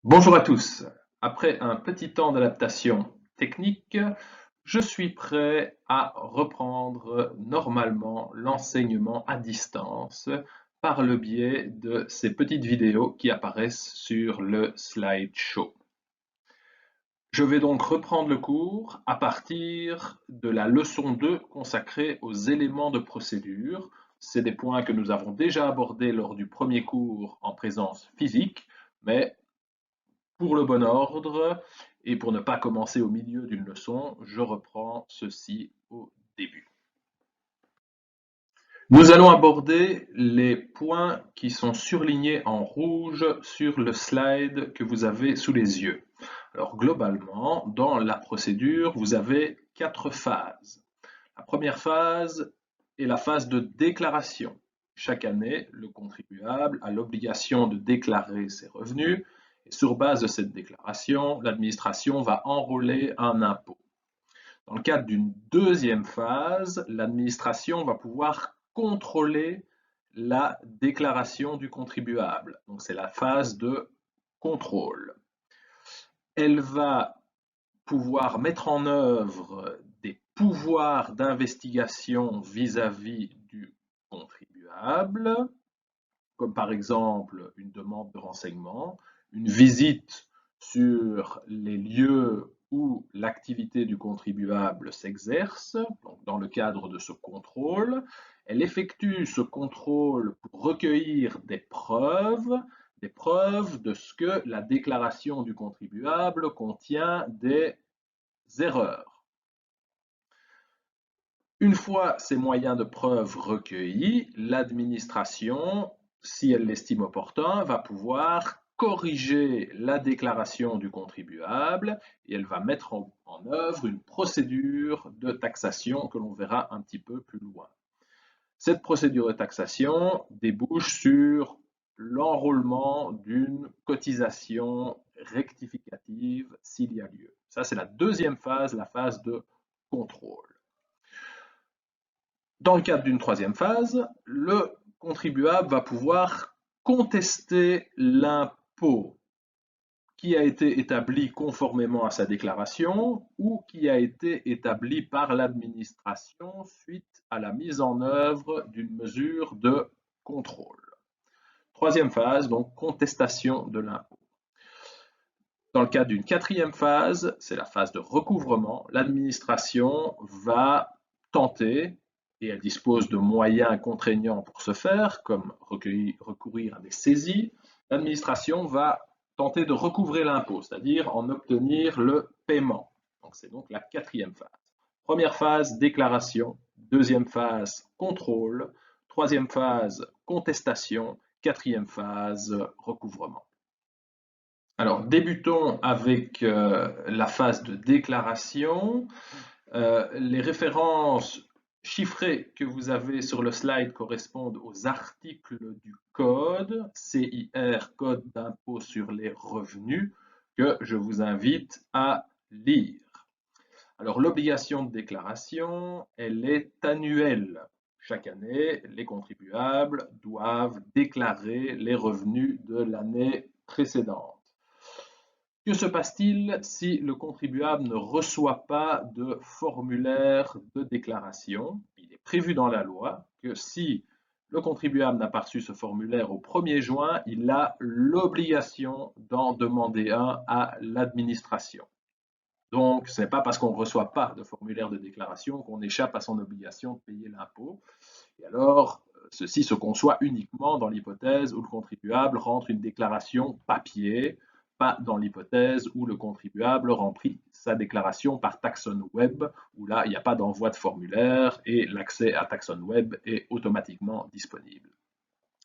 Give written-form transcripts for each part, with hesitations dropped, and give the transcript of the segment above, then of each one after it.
Bonjour à tous. Après un petit temps d'adaptation technique, je suis prêt à reprendre normalement l'enseignement à distance par le biais de ces petites vidéos qui apparaissent sur le slideshow. Je vais donc reprendre le cours à partir de la leçon 2 consacrée aux éléments de procédure. C'est des points que nous avons déjà abordés lors du premier cours en présence physique, mais pour le bon ordre et pour ne pas commencer au milieu d'une leçon, je reprends ceci au début. Nous allons aborder les points qui sont surlignés en rouge sur le slide que vous avez sous les yeux. Alors globalement, dans la procédure, vous avez 4 phases. La première phase est la phase de déclaration. Chaque année, le contribuable a l'obligation de déclarer ses revenus et sur base de cette déclaration, l'administration va enrôler un impôt. Dans le cadre d'une deuxième phase, l'administration va pouvoir contrôler la déclaration du contribuable. Donc c'est la phase de contrôle. Elle va pouvoir mettre en œuvre des pouvoirs d'investigation vis-à-vis du contribuable, comme par exemple une demande de renseignement, une visite sur les lieux où l'activité du contribuable s'exerce, donc dans le cadre de ce contrôle. Elle effectue ce contrôle pour recueillir des preuves de ce que la déclaration du contribuable contient des erreurs. Une fois ces moyens de preuve recueillis, l'administration, si elle l'estime opportun, va pouvoir corriger la déclaration du contribuable et elle va mettre en œuvre une procédure de taxation que l'on verra un petit peu plus loin. Cette procédure de taxation débouche sur l'enrôlement d'une cotisation rectificative s'il y a lieu. Ça, c'est la deuxième phase, la phase de contrôle. Dans le cadre d'une troisième phase, le contribuable va pouvoir contester l'impôt qui a été établi conformément à sa déclaration ou qui a été établi par l'administration suite à la mise en œuvre d'une mesure de contrôle. Troisième phase, donc contestation de l'impôt. Dans le cadre d'une quatrième phase, c'est la phase de recouvrement, l'administration va tenter, et elle dispose de moyens contraignants pour ce faire, comme recourir à des saisies, l'administration va tenter de recouvrer l'impôt, c'est-à-dire en obtenir le paiement. Donc c'est donc la quatrième phase. Première phase, déclaration. Deuxième phase, contrôle. Troisième phase, contestation. Quatrième phase, recouvrement. Alors, débutons avec la phase de déclaration. Les références chiffrées que vous avez sur le slide correspondent aux articles du code, CIR, Code d'impôt sur les revenus, que je vous invite à lire. Alors, l'obligation de déclaration, elle est annuelle. Chaque année, les contribuables doivent déclarer les revenus de l'année précédente. Que se passe-t-il si le contribuable ne reçoit pas de formulaire de déclaration? Il est prévu dans la loi que si le contribuable n'a pas reçu ce formulaire au 1er juin, il a l'obligation d'en demander un à l'administration. Donc, ce n'est pas parce qu'on ne reçoit pas de formulaire de déclaration qu'on échappe à son obligation de payer l'impôt. Et alors, ceci se conçoit uniquement dans l'hypothèse où le contribuable rentre une déclaration papier, pas dans l'hypothèse où le contribuable remplit sa déclaration par Taxon Web, où là, il n'y a pas d'envoi de formulaire et l'accès à Taxon Web est automatiquement disponible.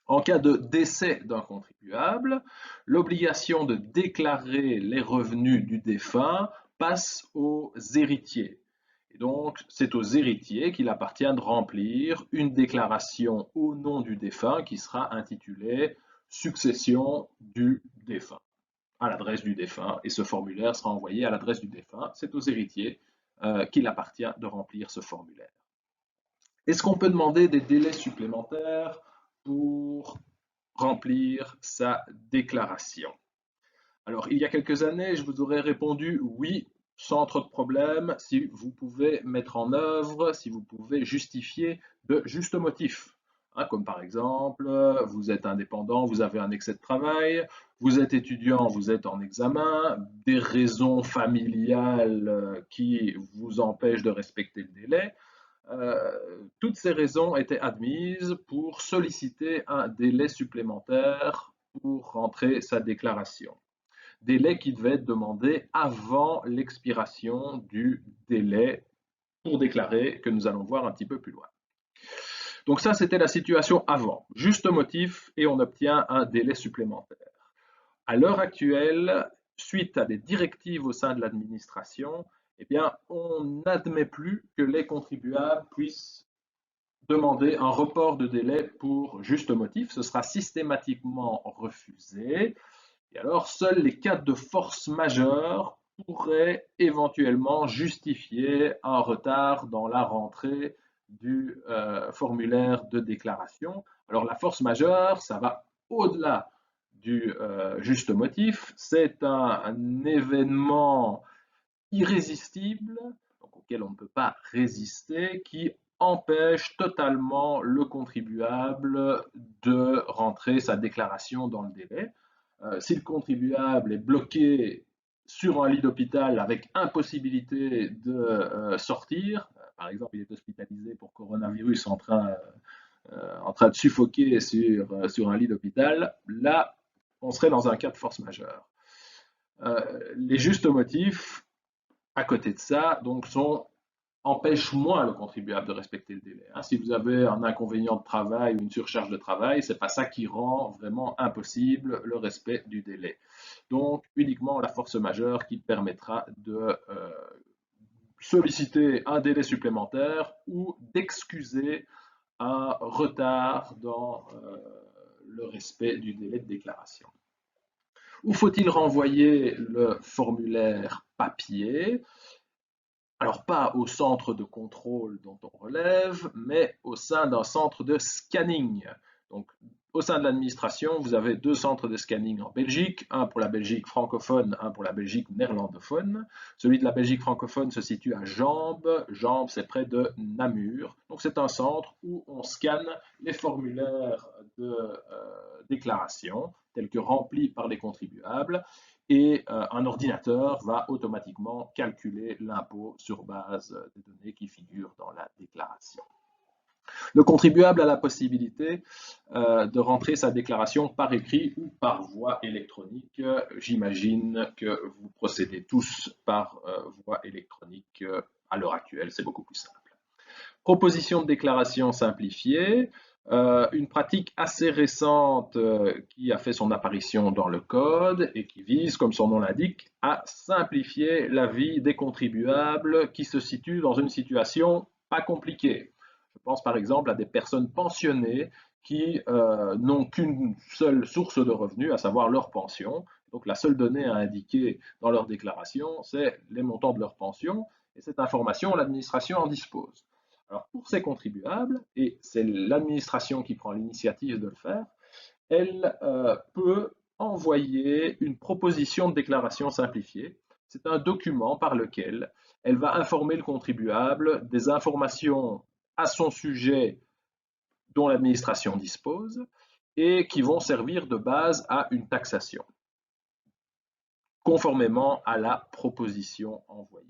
En cas de décès d'un contribuable, l'obligation de déclarer les revenus du défunt passe aux héritiers. Et donc, c'est aux héritiers qu'il appartient de remplir une déclaration au nom du défunt qui sera intitulée Succession du défunt, à l'adresse du défunt. Et ce formulaire sera envoyé à l'adresse du défunt. C'est aux héritiers qu'il appartient de remplir ce formulaire. Est-ce qu'on peut demander des délais supplémentaires pour remplir sa déclaration? Alors, il y a quelques années, je vous aurais répondu oui, sans trop de problème, si vous pouvez mettre en œuvre, si vous pouvez justifier de justes motifs. Hein, comme par exemple, vous êtes indépendant, vous avez un excès de travail, vous êtes étudiant, vous êtes en examen, des raisons familiales qui vous empêchent de respecter le délai. Toutes ces raisons étaient admises pour solliciter un délai supplémentaire pour rentrer sa déclaration. Délai qui devait être demandé avant l'expiration du délai pour déclarer, que nous allons voir un petit peu plus loin. Donc ça, c'était la situation avant. Juste motif et on obtient un délai supplémentaire. À l'heure actuelle, suite à des directives au sein de l'administration, eh bien, on n'admet plus que les contribuables puissent demander un report de délai pour juste motif. Ce sera systématiquement refusé. Et alors, seuls les cas de force majeure pourraient éventuellement justifier un retard dans la rentrée du formulaire de déclaration. Alors, la force majeure, ça va au-delà du juste motif. C'est un événement irrésistible, donc auquel on ne peut pas résister, qui empêche totalement le contribuable de rentrer sa déclaration dans le délai. Si le contribuable est bloqué sur un lit d'hôpital avec impossibilité de sortir, par exemple il est hospitalisé pour coronavirus en train de suffoquer sur un lit d'hôpital, là on serait dans un cas de force majeure. Les justes motifs, à côté de ça, donc, empêchent moins le contribuable de respecter le délai. Si vous avez un inconvénient de travail ou une surcharge de travail, ce n'est pas ça qui rend vraiment impossible le respect du délai. Donc, uniquement la force majeure qui permettra de solliciter un délai supplémentaire ou d'excuser un retard dans le respect du délai de déclaration. Où faut-il renvoyer le formulaire papier? Alors pas au centre de contrôle dont on relève, mais au sein d'un centre de scanning. Donc, au sein de l'administration, vous avez deux centres de scanning en Belgique, un pour la Belgique francophone, un pour la Belgique néerlandophone. Celui de la Belgique francophone se situe à Jambes. Jambes, c'est près de Namur. Donc, c'est un centre où on scanne les formulaires de déclaration, tels que remplis par les contribuables, et un ordinateur va automatiquement calculer l'impôt sur base des données qui figurent dans la déclaration. Le contribuable a la possibilité de rentrer sa déclaration par écrit ou par voie électronique. J'imagine que vous procédez tous par voie électronique à l'heure actuelle, c'est beaucoup plus simple. Proposition de déclaration simplifiée. Une pratique assez récente qui a fait son apparition dans le code et qui vise, comme son nom l'indique, à simplifier la vie des contribuables qui se situent dans une situation pas compliquée. Je pense par exemple à des personnes pensionnées qui n'ont qu'une seule source de revenus, à savoir leur pension. Donc la seule donnée à indiquer dans leur déclaration, c'est les montants de leur pension, et cette information, l'administration en dispose. Alors pour ces contribuables, et c'est l'administration qui prend l'initiative de le faire, elle peut envoyer une proposition de déclaration simplifiée. C'est un document par lequel elle va informer le contribuable des informations à son sujet dont l'administration dispose et qui vont servir de base à une taxation, conformément à la proposition envoyée.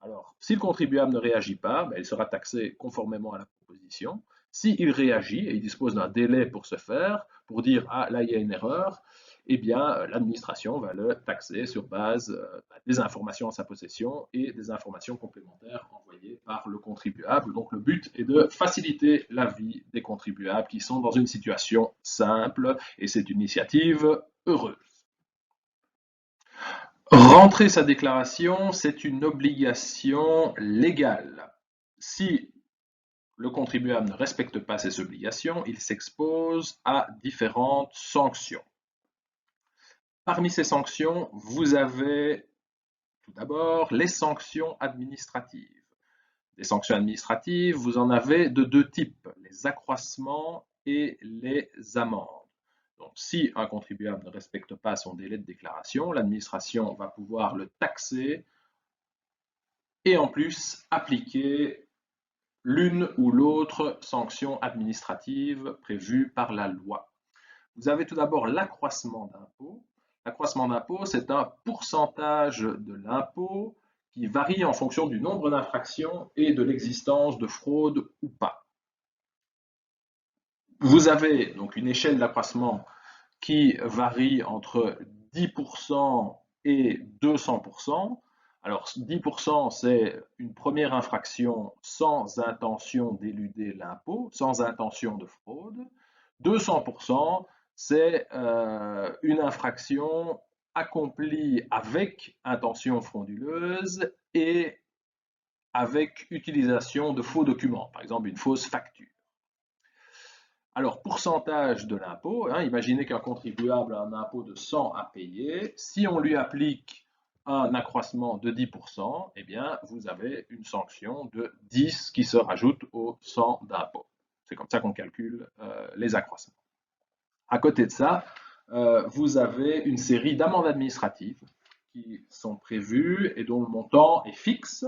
Alors, si le contribuable ne réagit pas, il sera taxé conformément à la proposition. S'il réagit et il dispose d'un délai pour ce faire, pour dire « Ah, là, il y a une erreur », eh bien, l'administration va le taxer sur base des informations en sa possession et des informations complémentaires envoyées par le contribuable. Donc, le but est de faciliter la vie des contribuables qui sont dans une situation simple et c'est une initiative heureuse. Rentrer sa déclaration, c'est une obligation légale. Si le contribuable ne respecte pas ces obligations, il s'expose à différentes sanctions. Parmi ces sanctions, vous avez tout d'abord les sanctions administratives. Les sanctions administratives, vous en avez de deux types, les accroissements et les amendes. Donc, si un contribuable ne respecte pas son délai de déclaration, l'administration va pouvoir le taxer et en plus appliquer l'une ou l'autre sanction administrative prévue par la loi. Vous avez tout d'abord l'accroissement d'impôt. L'accroissement d'impôt, c'est un pourcentage de l'impôt qui varie en fonction du nombre d'infractions et de l'existence de fraude ou pas. Vous avez donc une échelle d'accroissement qui varie entre 10% et 200%. Alors 10%, c'est une première infraction sans intention d'éluder l'impôt, sans intention de fraude. 200%, c'est une infraction accomplie avec intention frauduleuse et avec utilisation de faux documents, par exemple une fausse facture. Alors, pourcentage de l'impôt, imaginez qu'un contribuable a un impôt de 100 à payer. Si on lui applique un accroissement de 10%, eh bien, vous avez une sanction de 10 qui se rajoute aux 100 d'impôt. C'est comme ça qu'on calcule les accroissements. À côté de ça, vous avez une série d'amendes administratives qui sont prévues et dont le montant est fixe,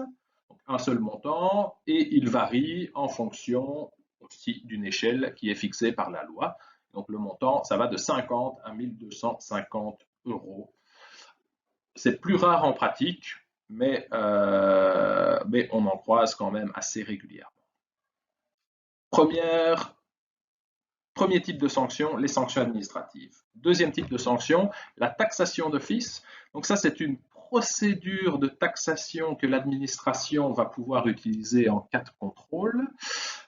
donc un seul montant, et il varie en fonction aussi d'une échelle qui est fixée par la loi. Donc le montant, ça va de 50 à 1250 euros. C'est plus rare en pratique, mais on en croise quand même assez régulièrement. Premier type de sanction, les sanctions administratives. Deuxième type de sanction, la taxation d'office. Donc ça, c'est une procédure de taxation que l'administration va pouvoir utiliser en cas de contrôle.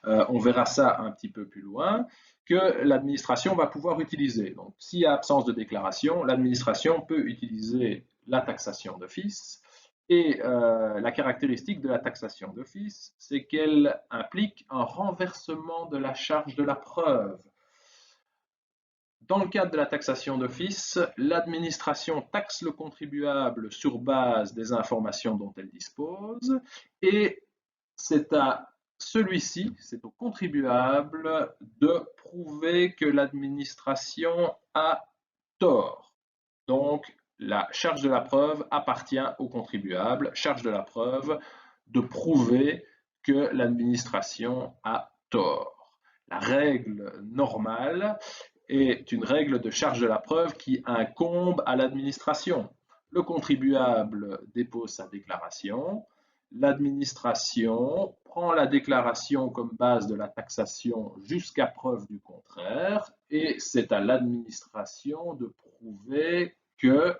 On verra ça un petit peu plus loin, que l'administration va pouvoir utiliser. Donc, s'il y a absence de déclaration, l'administration peut utiliser la taxation d'office. Et la caractéristique de la taxation d'office, c'est qu'elle implique un renversement de la charge de la preuve. Dans le cadre de la taxation d'office, l'administration taxe le contribuable sur base des informations dont elle dispose et c'est à celui-ci, c'est au contribuable de prouver que l'administration a tort. Donc, la charge de la preuve appartient au contribuable, charge de la preuve de prouver que l'administration a tort. La règle normale est une règle de charge de la preuve qui incombe à l'administration. Le contribuable dépose sa déclaration, l'administration prend la déclaration comme base de la taxation jusqu'à preuve du contraire et c'est à l'administration de prouver que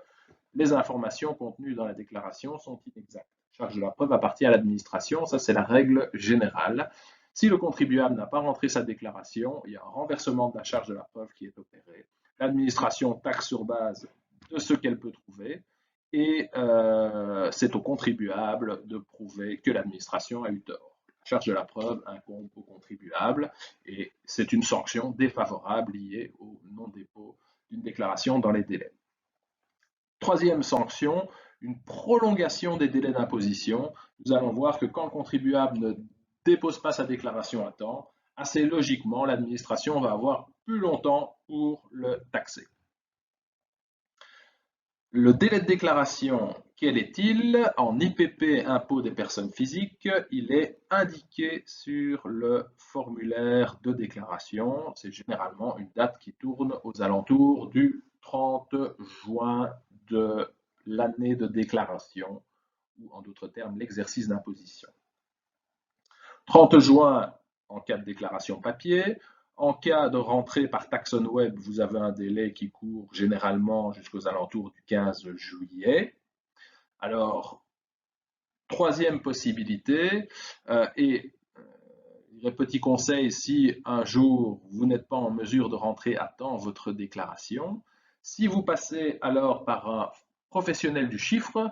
les informations contenues dans la déclaration sont inexactes. La charge de la preuve appartient à l'administration, ça c'est la règle générale. Si le contribuable n'a pas rentré sa déclaration, il y a un renversement de la charge de la preuve qui est opéré. L'administration taxe sur base de ce qu'elle peut trouver et c'est au contribuable de prouver que l'administration a eu tort. La charge de la preuve incombe au contribuable et c'est une sanction défavorable liée au non-dépôt d'une déclaration dans les délais. Troisième sanction, une prolongation des délais d'imposition. Nous allons voir que quand le contribuable ne dépose pas sa déclaration à temps, assez logiquement, l'administration va avoir plus longtemps pour le taxer. Le délai de déclaration, quel est-il? En IPP impôt des personnes physiques, il est indiqué sur le formulaire de déclaration. C'est généralement une date qui tourne aux alentours du 30 juin de l'année de déclaration, ou en d'autres termes, l'exercice d'imposition. 30 juin en cas de déclaration papier. En cas de rentrée par Taxon Web, vous avez un délai qui court généralement jusqu'aux alentours du 15 juillet. Alors, troisième possibilité, petit conseil, si un jour vous n'êtes pas en mesure de rentrer à temps votre déclaration, si vous passez alors par un professionnel du chiffre,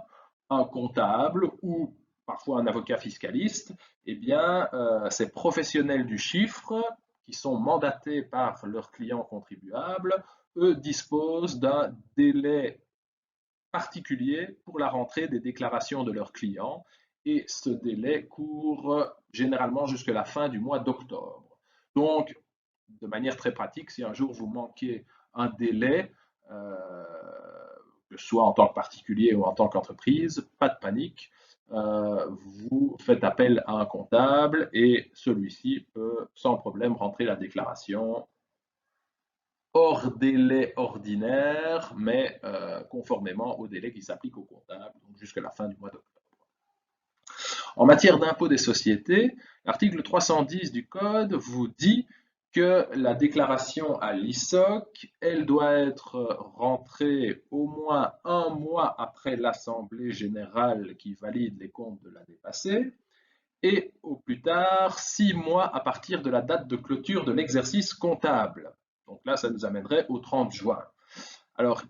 un comptable ou parfois un avocat fiscaliste, eh bien, ces professionnels du chiffre qui sont mandatés par leurs clients contribuables, eux disposent d'un délai particulier pour la rentrée des déclarations de leurs clients et ce délai court généralement jusqu'à la fin du mois d'octobre. Donc, de manière très pratique, si un jour vous manquez un délai, que ce soit en tant que particulier ou en tant qu'entreprise, pas de panique. Vous faites appel à un comptable et celui-ci peut sans problème rentrer la déclaration hors délai ordinaire, mais conformément au délai qui s'applique au comptable, donc jusqu'à la fin du mois d'octobre. En matière d'impôt des sociétés, l'article 310 du Code vous dit que la déclaration à l'ISOC, elle doit être rentrée au moins un mois après l'Assemblée générale qui valide les comptes de l'année passée, et au plus tard 6 mois à partir de la date de clôture de l'exercice comptable. Donc là, ça nous amènerait au 30 juin. Alors,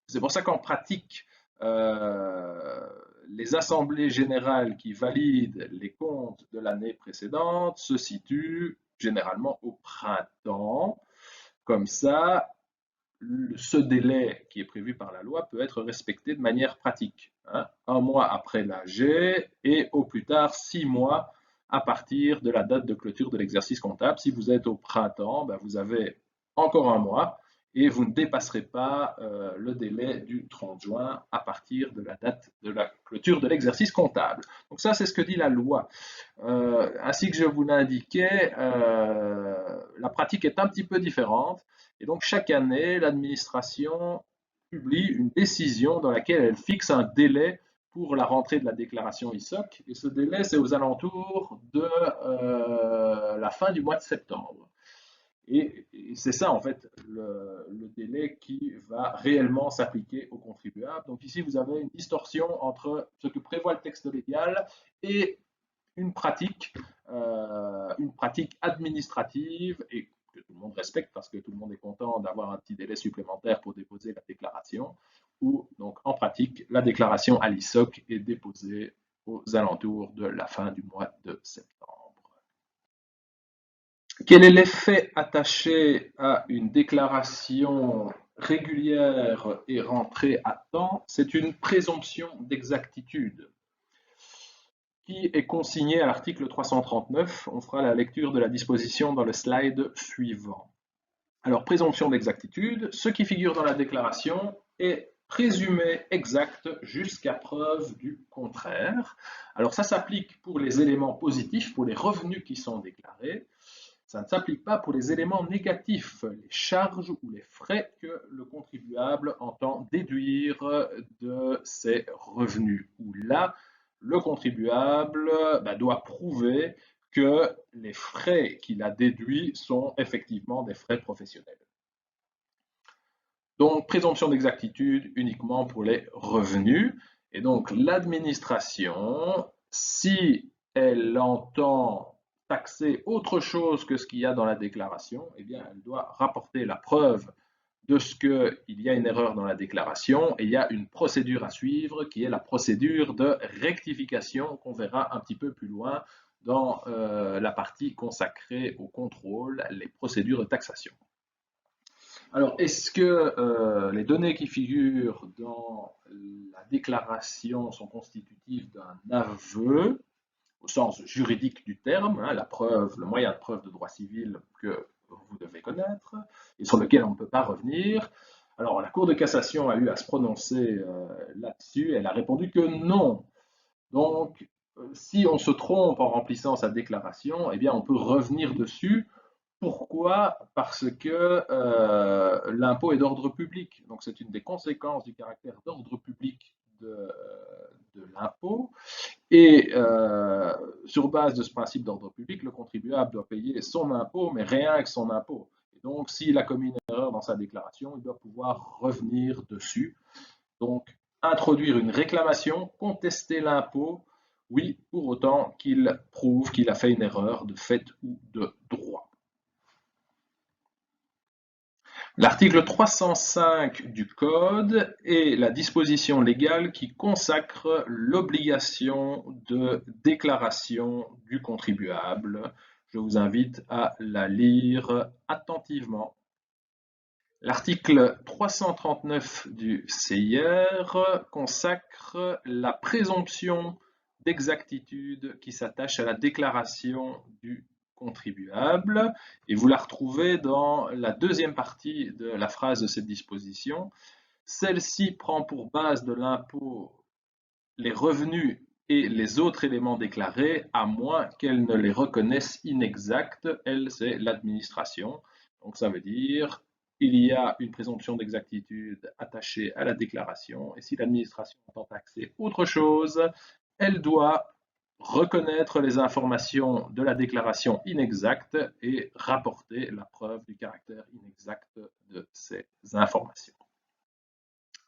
c'est pour ça qu'en pratique, les assemblées générales qui valident les comptes de l'année précédente se situent généralement au printemps. Comme ça, ce délai qui est prévu par la loi peut être respecté de manière pratique. Hein, un mois après l'AG et au plus tard 6 mois à partir de la date de clôture de l'exercice comptable. Si vous êtes au printemps, ben vous avez encore un mois et vous ne dépasserez pas le délai du 30 juin à partir de la date de la clôture de l'exercice comptable. Donc ça, c'est ce que dit la loi. Ainsi que je vous l'indiquais, la pratique est un petit peu différente. Et donc chaque année, l'administration publie une décision dans laquelle elle fixe un délai pour la rentrée de la déclaration ISOC. Et ce délai, c'est aux alentours de la fin du mois de septembre. Et c'est ça, en fait, le délai qui va réellement s'appliquer aux contribuables. Donc ici, vous avez une distorsion entre ce que prévoit le texte légal et une pratique administrative et que tout le monde respecte parce que tout le monde est content d'avoir un petit délai supplémentaire pour déposer la déclaration, ou donc en pratique, la déclaration à l'ISOC est déposée aux alentours de la fin du mois de septembre. Quel est l'effet attaché à une déclaration régulière et rentrée à temps? C'est une présomption d'exactitude qui est consignée à l'article 339. On fera la lecture de la disposition dans le slide suivant. Alors, présomption d'exactitude, ce qui figure dans la déclaration est présumé exact jusqu'à preuve du contraire. Alors, ça s'applique pour les éléments positifs, pour les revenus qui sont déclarés. Ça ne s'applique pas pour les éléments négatifs, les charges ou les frais que le contribuable entend déduire de ses revenus. Où là, le contribuable doit prouver que les frais qu'il a déduits sont effectivement des frais professionnels. Donc, présomption d'exactitude uniquement pour les revenus. Et donc, l'administration, si elle entend taxer autre chose que ce qu'il y a dans la déclaration, eh bien, elle doit rapporter la preuve de ce qu'il y a une erreur dans la déclaration et il y a une procédure à suivre qui est la procédure de rectification qu'on verra un petit peu plus loin dans la partie consacrée au contrôle, les procédures de taxation. Alors, est-ce que les données qui figurent dans la déclaration sont constitutives d'un aveu au sens juridique du terme, hein, la preuve, le moyen de preuve de droit civil que vous devez connaître et sur lequel on ne peut pas revenir? Alors, la Cour de cassation a eu à se prononcer là-dessus. Elle a répondu que non. Donc, si on se trompe en remplissant sa déclaration, eh bien, on peut revenir dessus. Pourquoi? Parce que l'impôt est d'ordre public. Donc, c'est une des conséquences du caractère d'ordre public de l'impôt. Et sur base de ce principe d'ordre public, le contribuable doit payer son impôt, mais rien que son impôt. Et donc, s'il a commis une erreur dans sa déclaration, il doit pouvoir revenir dessus. Donc, introduire une réclamation, contester l'impôt, oui, pour autant qu'il prouve qu'il a fait une erreur de fait ou de droit. L'article 305 du Code est la disposition légale qui consacre l'obligation de déclaration du contribuable. Je vous invite à la lire attentivement. L'article 339 du CIR consacre la présomption d'exactitude qui s'attache à la déclaration du contribuable, et vous la retrouvez dans la deuxième partie de la phrase de cette disposition. Celle-ci prend pour base de l'impôt les revenus et les autres éléments déclarés, à moins qu'elle ne les reconnaisse inexacts. Elle, c'est l'administration. Donc ça veut dire il y a une présomption d'exactitude attachée à la déclaration, et si l'administration entend taxer autre chose, elle doit reconnaître les informations de la déclaration inexacte et rapporter la preuve du caractère inexact de ces informations.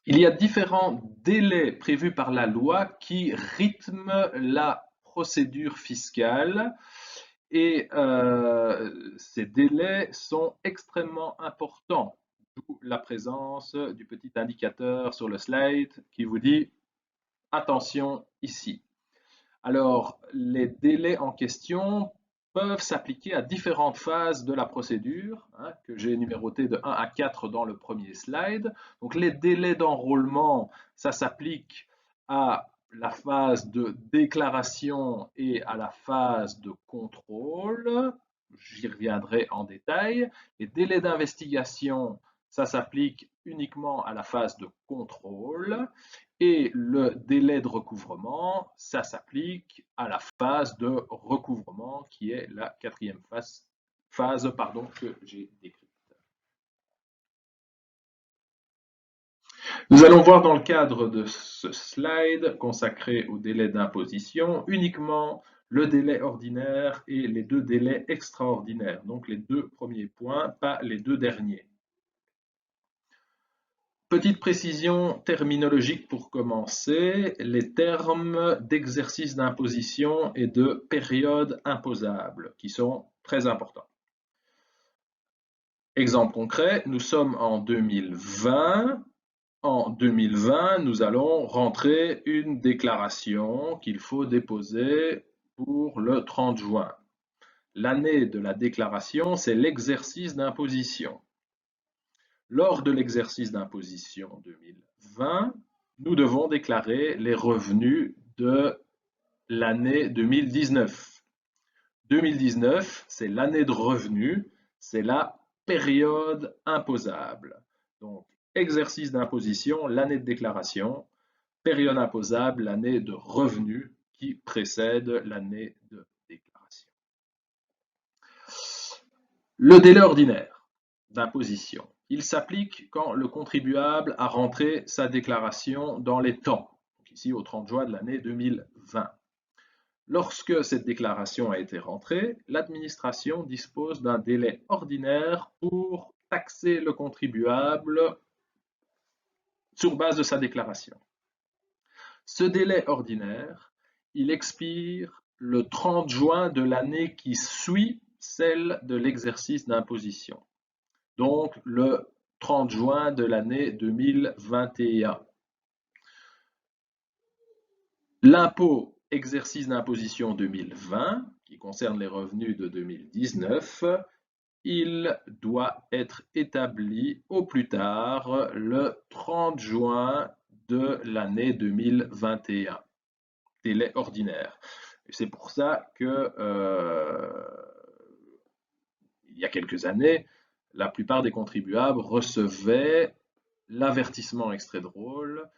Il y a différents délais prévus par la loi qui rythment la procédure fiscale, et ces délais sont extrêmement importants, d'où la présence du petit indicateur sur le slide qui vous dit « Attention ici ». Alors, les délais en question peuvent s'appliquer à différentes phases de la procédure, que j'ai numérotées de 1 à 4 dans le premier slide. Donc, les délais d'enrôlement, ça s'applique à la phase de déclaration et à la phase de contrôle. J'y reviendrai en détail. Les délais d'investigation, ça s'applique uniquement à la phase de contrôle. Et le délai de recouvrement, ça s'applique à la phase de recouvrement qui est la quatrième phase que j'ai décrite. Nous allons voir dans le cadre de ce slide consacré au délai d'imposition uniquement le délai ordinaire et les deux délais extraordinaires, donc les deux premiers points, pas les deux derniers. Petite précision terminologique pour commencer, les termes d'exercice d'imposition et de période imposable qui sont très importants. Exemple concret, nous sommes en 2020. En 2020, nous allons rentrer une déclaration qu'il faut déposer pour le 30 juin. L'année de la déclaration, c'est l'exercice d'imposition. Lors de l'exercice d'imposition 2020, nous devons déclarer les revenus de l'année 2019. 2019, c'est l'année de revenus, c'est la période imposable. Donc, exercice d'imposition, l'année de déclaration, période imposable, l'année de revenus qui précède l'année de déclaration. Le délai ordinaire d'imposition. Il s'applique quand le contribuable a rentré sa déclaration dans les temps, donc ici au 30 juin de l'année 2020. Lorsque cette déclaration a été rentrée, l'administration dispose d'un délai ordinaire pour taxer le contribuable sur base de sa déclaration. Ce délai ordinaire, il expire le 30 juin de l'année qui suit celle de l'exercice d'imposition. Donc le 30 juin de l'année 2021. L'impôt exercice d'imposition 2020, qui concerne les revenus de 2019, il doit être établi au plus tard le 30 juin de l'année 2021, délai ordinaire. C'est pour ça que il y a quelques années, la plupart des contribuables recevaient l'avertissement extrait drôle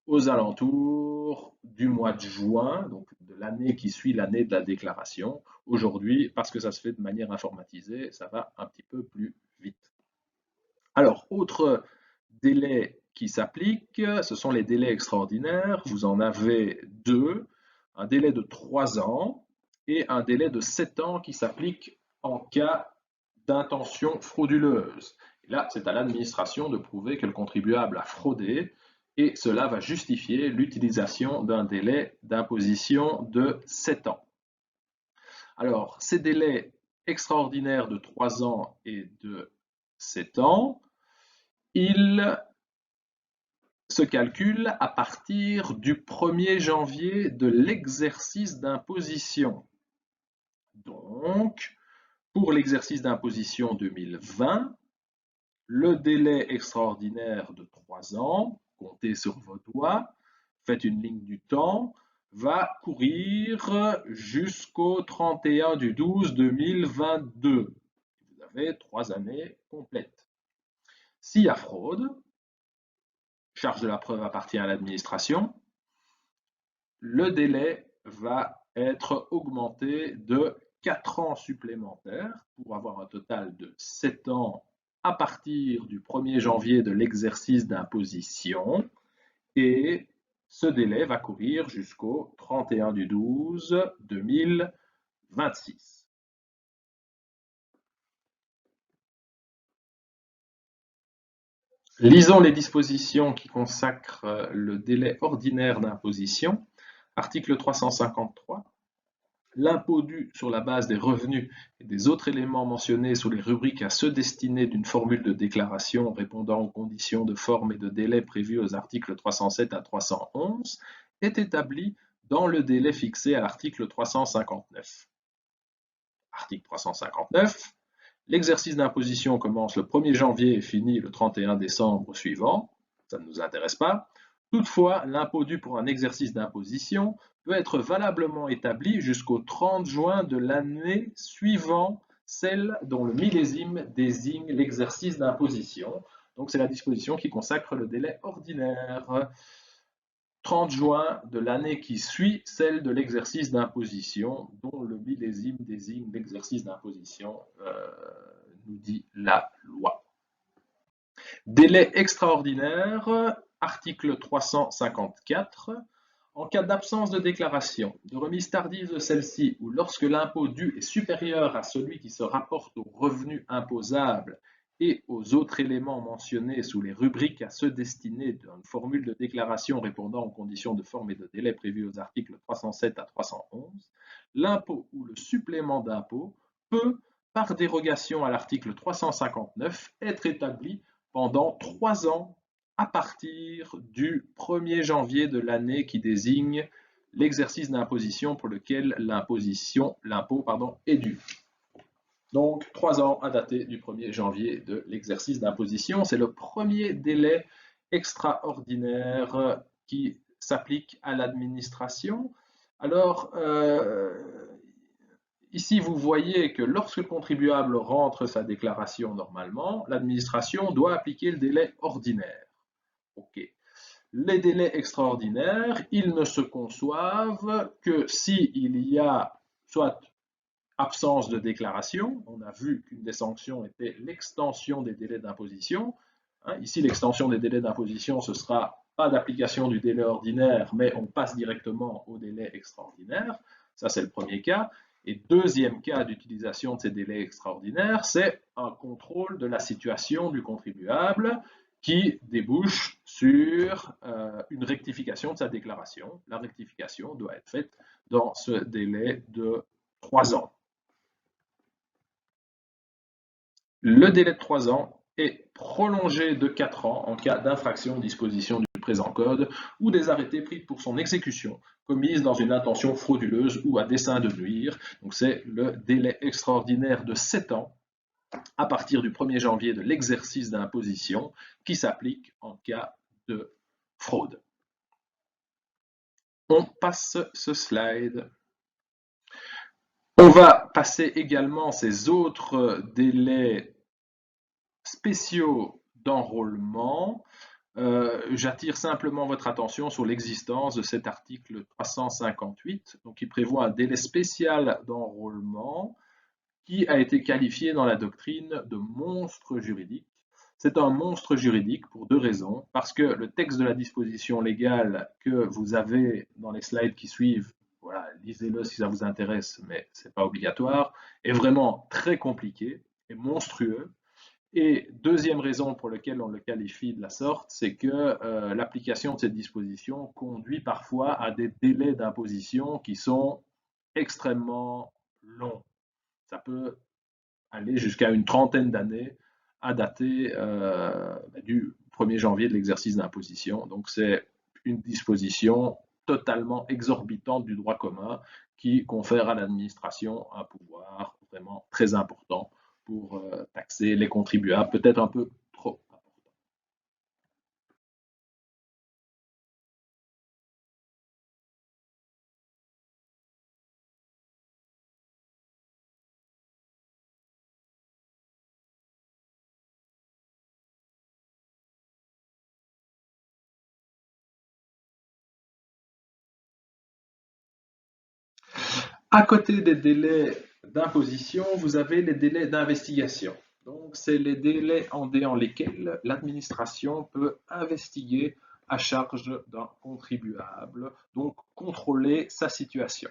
aux alentours du mois de juin, donc de l'année qui suit l'année de la déclaration. Aujourd'hui, parce que ça se fait de manière informatisée, ça va un petit peu plus vite. Alors, autre délai qui s'applique, ce sont les délais extraordinaires. Vous en avez deux, un délai de 3 ans et un délai de 7 ans qui s'applique en cas d'intention frauduleuse. Et là, c'est à l'administration de prouver que le contribuable a fraudé, et cela va justifier l'utilisation d'un délai d'imposition de 7 ans. Alors, ces délais extraordinaires de 3 ans et de 7 ans, ils se calculent à partir du 1er janvier de l'exercice d'imposition. Donc, pour l'exercice d'imposition 2020, le délai extraordinaire de 3 ans, comptez sur vos doigts, faites une ligne du temps, va courir jusqu'au 31/12/2022. Vous avez 3 années complètes. S'il y a fraude, charge de la preuve appartient à l'administration, le délai va être augmenté de 4 ans supplémentaires pour avoir un total de 7 ans à partir du 1er janvier de l'exercice d'imposition, et ce délai va courir jusqu'au 31/12/2026. Lisons les dispositions qui consacrent le délai ordinaire d'imposition. Article 353. L'impôt dû sur la base des revenus et des autres éléments mentionnés sous les rubriques à ceux destinés d'une formule de déclaration répondant aux conditions de forme et de délai prévues aux articles 307 à 311 est établi dans le délai fixé à l'article 359. Article 359. L'exercice d'imposition commence le 1er janvier et finit le 31 décembre suivant. Ça ne nous intéresse pas. Toutefois, l'impôt dû pour un exercice d'imposition peut être valablement établi jusqu'au 30 juin de l'année suivant celle dont le millésime désigne l'exercice d'imposition. Donc c'est la disposition qui consacre le délai ordinaire. 30 juin de l'année qui suit celle de l'exercice d'imposition, dont le millésime désigne l'exercice d'imposition, nous dit la loi. Délai extraordinaire, article 354. En cas d'absence de déclaration, de remise tardive de celle-ci, ou lorsque l'impôt dû est supérieur à celui qui se rapporte aux revenus imposables et aux autres éléments mentionnés sous les rubriques à ceux destinés d'une formule de déclaration répondant aux conditions de forme et de délai prévues aux articles 307 à 311, l'impôt ou le supplément d'impôt peut, par dérogation à l'article 359, être établi pendant 3 ans à partir du 1er janvier de l'année qui désigne l'exercice d'imposition pour lequel l'impôt est dû. Donc 3 ans à dater du 1er janvier de l'exercice d'imposition. C'est le premier délai extraordinaire qui s'applique à l'administration. Alors, ici, vous voyez que lorsque le contribuable rentre sa déclaration normalement, l'administration doit appliquer le délai ordinaire. Ok. Les délais extraordinaires, ils ne se conçoivent que s'il y a soit absence de déclaration, on a vu qu'une des sanctions était l'extension des délais d'imposition. Ici, l'extension des délais d'imposition, ce sera pas d'application du délai ordinaire, mais on passe directement au délai extraordinaire. Ça, c'est le premier cas. Et deuxième cas d'utilisation de ces délais extraordinaires, c'est un contrôle de la situation du contribuable qui débouche sur une rectification de sa déclaration. La rectification doit être faite dans ce délai de 3 ans. Le délai de 3 ans est prolongé de 4 ans en cas d'infraction aux dispositions du présent code ou des arrêtés pris pour son exécution commise dans une intention frauduleuse ou à dessein de nuire. Donc c'est le délai extraordinaire de 7 ans à partir du 1er janvier de l'exercice d'imposition qui s'applique en cas de fraude. On passe ce slide. On va passer également ces autres délais spéciaux d'enrôlement. J'attire simplement votre attention sur l'existence de cet article 358, donc qui prévoit un délai spécial d'enrôlement qui a été qualifié dans la doctrine de monstre juridique. C'est un monstre juridique pour 2 raisons. Parce que le texte de la disposition légale que vous avez dans les slides qui suivent, voilà, lisez-le si ça vous intéresse, mais ce n'est pas obligatoire, est vraiment très compliqué et monstrueux. Et deuxième raison pour laquelle on le qualifie de la sorte, c'est que l'application de cette disposition conduit parfois à des délais d'imposition qui sont extrêmement longs. Ça peut aller jusqu'à une trentaine d'années à dater du 1er janvier de l'exercice d'imposition. Donc c'est une disposition totalement exorbitante du droit commun qui confère à l'administration un pouvoir vraiment très important pour taxer les contribuables, peut-être un peu trop. À côté des délais d'imposition, vous avez les délais d'investigation. Donc, c'est les délais en lesquels l'administration peut investiguer à charge d'un contribuable, donc contrôler sa situation.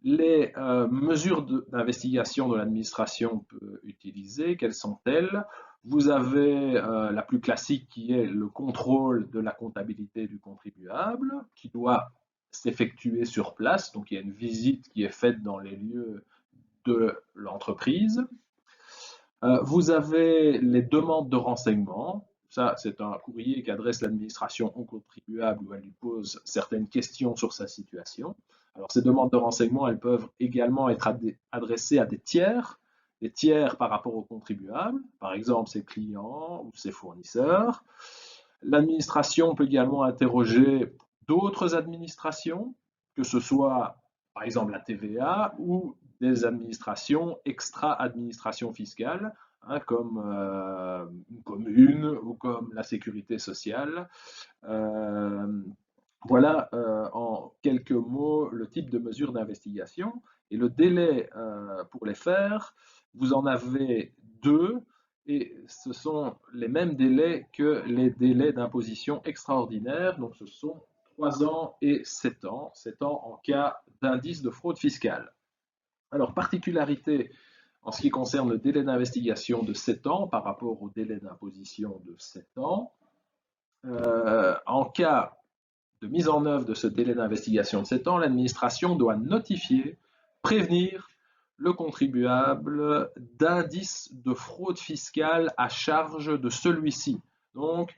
Les mesures d'investigation de l'administration peut utiliser, quelles sont-elles? Vous avez la plus classique qui est le contrôle de la comptabilité du contribuable, qui doit s'effectuer sur place, donc il y a une visite qui est faite dans les lieux de l'entreprise. Vous avez les demandes de renseignements. Ça, c'est un courrier qu'adresse l'administration au contribuable où elle lui pose certaines questions sur sa situation. Alors, ces demandes de renseignements, elles peuvent également être adressées à des tiers par rapport au contribuable, par exemple ses clients ou ses fournisseurs. L'administration peut également interroger d'autres administrations, que ce soit par exemple la TVA ou des administrations extra-administration fiscale, hein, comme une commune ou comme la sécurité sociale. Voilà en quelques mots le type de mesures d'investigation et le délai pour les faire. Vous en avez deux et ce sont les mêmes délais que les délais d'imposition extraordinaire. Donc ce sont 3 ans et 7 ans, 7 ans en cas d'indice de fraude fiscale. Alors, particularité en ce qui concerne le délai d'investigation de 7 ans par rapport au délai d'imposition de 7 ans, en cas de mise en œuvre de ce délai d'investigation de 7 ans, l'administration doit notifier, prévenir le contribuable d'indices de fraude fiscale à charge de celui-ci. Donc,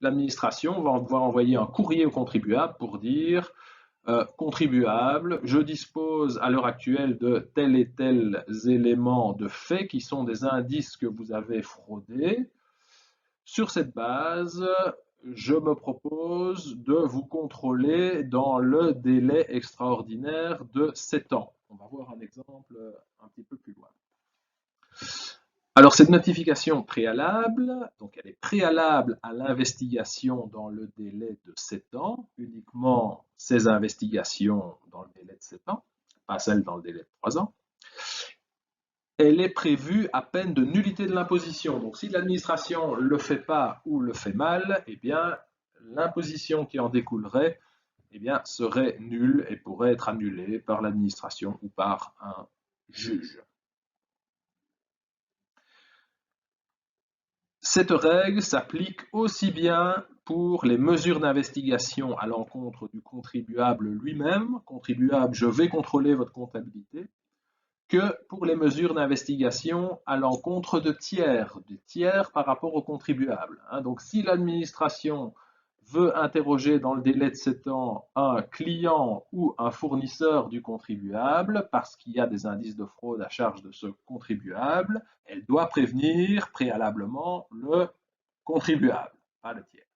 l'administration va devoir envoyer un courrier au contribuable pour dire contribuable, je dispose à l'heure actuelle de tels et tels éléments de fait qui sont des indices que vous avez fraudés. Sur cette base, je me propose de vous contrôler dans le délai extraordinaire de 7 ans. On va voir un exemple un petit peu plus loin. Alors, cette notification préalable, donc elle est préalable à l'investigation dans le délai de 7 ans, uniquement ces investigations dans le délai de 7 ans, pas celles dans le délai de 3 ans. Elle est prévue à peine de nullité de l'imposition. Donc, si l'administration ne le fait pas ou le fait mal, eh bien, l'imposition qui en découlerait eh bien, serait nulle et pourrait être annulée par l'administration ou par un juge. Cette règle s'applique aussi bien pour les mesures d'investigation à l'encontre du contribuable lui-même, contribuable, je vais contrôler votre comptabilité, que pour les mesures d'investigation à l'encontre de tiers, des tiers par rapport au contribuable. Donc si l'administration veut interroger dans le délai de 7 ans un client ou un fournisseur du contribuable parce qu'il y a des indices de fraude à charge de ce contribuable, elle doit prévenir préalablement le contribuable, pas le tiers.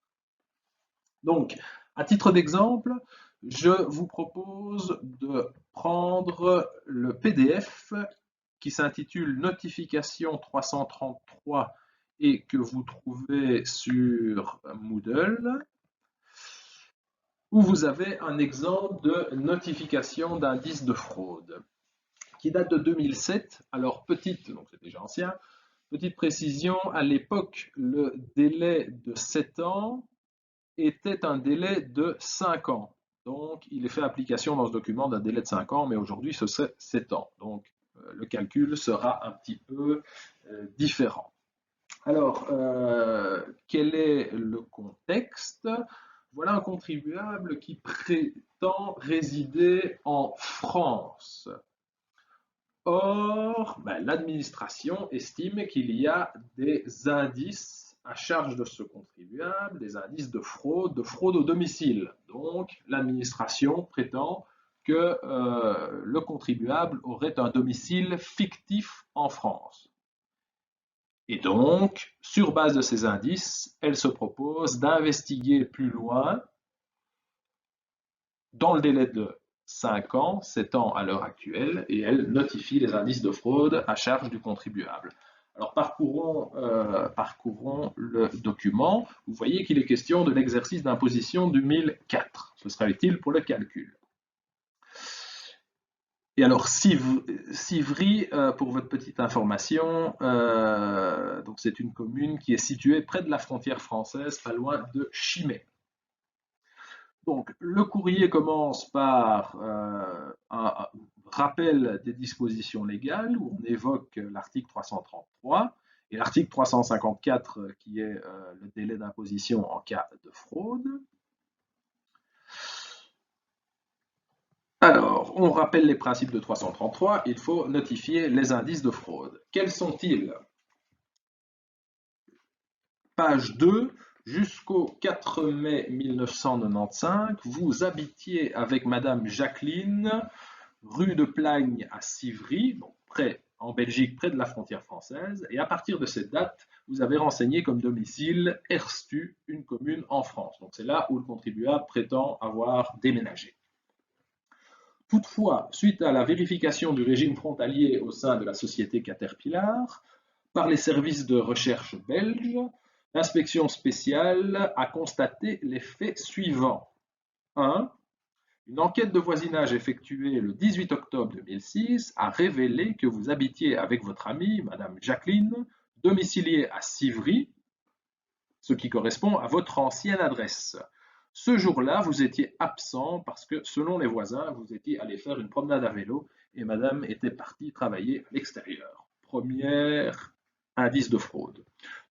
Donc, à titre d'exemple, je vous propose de prendre le PDF qui s'intitule Notification 333 et que vous trouvez sur Moodle, où vous avez un exemple de notification d'indice de fraude qui date de 2007. Alors, petite, donc c'est déjà ancien, petite précision, à l'époque, le délai de 7 ans était un délai de 5 ans. Donc, il est fait application dans ce document d'un délai de 5 ans, mais aujourd'hui, ce serait 7 ans. Donc, le calcul sera un petit peu différent. Alors, quel est le contexte? Voilà un contribuable qui prétend résider en France. Or, l'administration estime qu'il y a des indices à charge de ce contribuable, des indices de fraude au domicile. Donc, l'administration prétend que le contribuable aurait un domicile fictif en France. Et donc, sur base de ces indices, elle se propose d'investiguer plus loin dans le délai de 5 ans, 7 ans à l'heure actuelle, et elle notifie les indices de fraude à charge du contribuable. Alors parcourons le document. Vous voyez qu'il est question de l'exercice d'imposition 2004. Ce sera utile pour le calcul. Et alors, Civry, pour votre petite information, donc c'est une commune qui est située près de la frontière française, pas loin de Chimay. Donc, le courrier commence par un rappel des dispositions légales où on évoque l'article 333 et l'article 354 qui est le délai d'imposition en cas de fraude. Alors, on rappelle les principes de 333, il faut notifier les indices de fraude. Quels sont-ils? Page 2, jusqu'au 4 mai 1995, vous habitiez avec Madame Jacqueline, rue de Plagne à Civry, donc en Belgique, près de la frontière française, et à partir de cette date, vous avez renseigné comme domicile Erstu, une commune en France. Donc c'est là où le contribuable prétend avoir déménagé. Toutefois, suite à la vérification du régime frontalier au sein de la société Caterpillar, par les services de recherche belges, l'inspection spéciale a constaté les faits suivants. 1. Une enquête de voisinage effectuée le 18 octobre 2006 a révélé que vous habitiez avec votre amie, Madame Jacqueline, domiciliée à Civry, ce qui correspond à votre ancienne adresse. Ce jour-là, vous étiez absent parce que, selon les voisins, vous étiez allé faire une promenade à vélo et Madame était partie travailler à l'extérieur. Premier indice de fraude.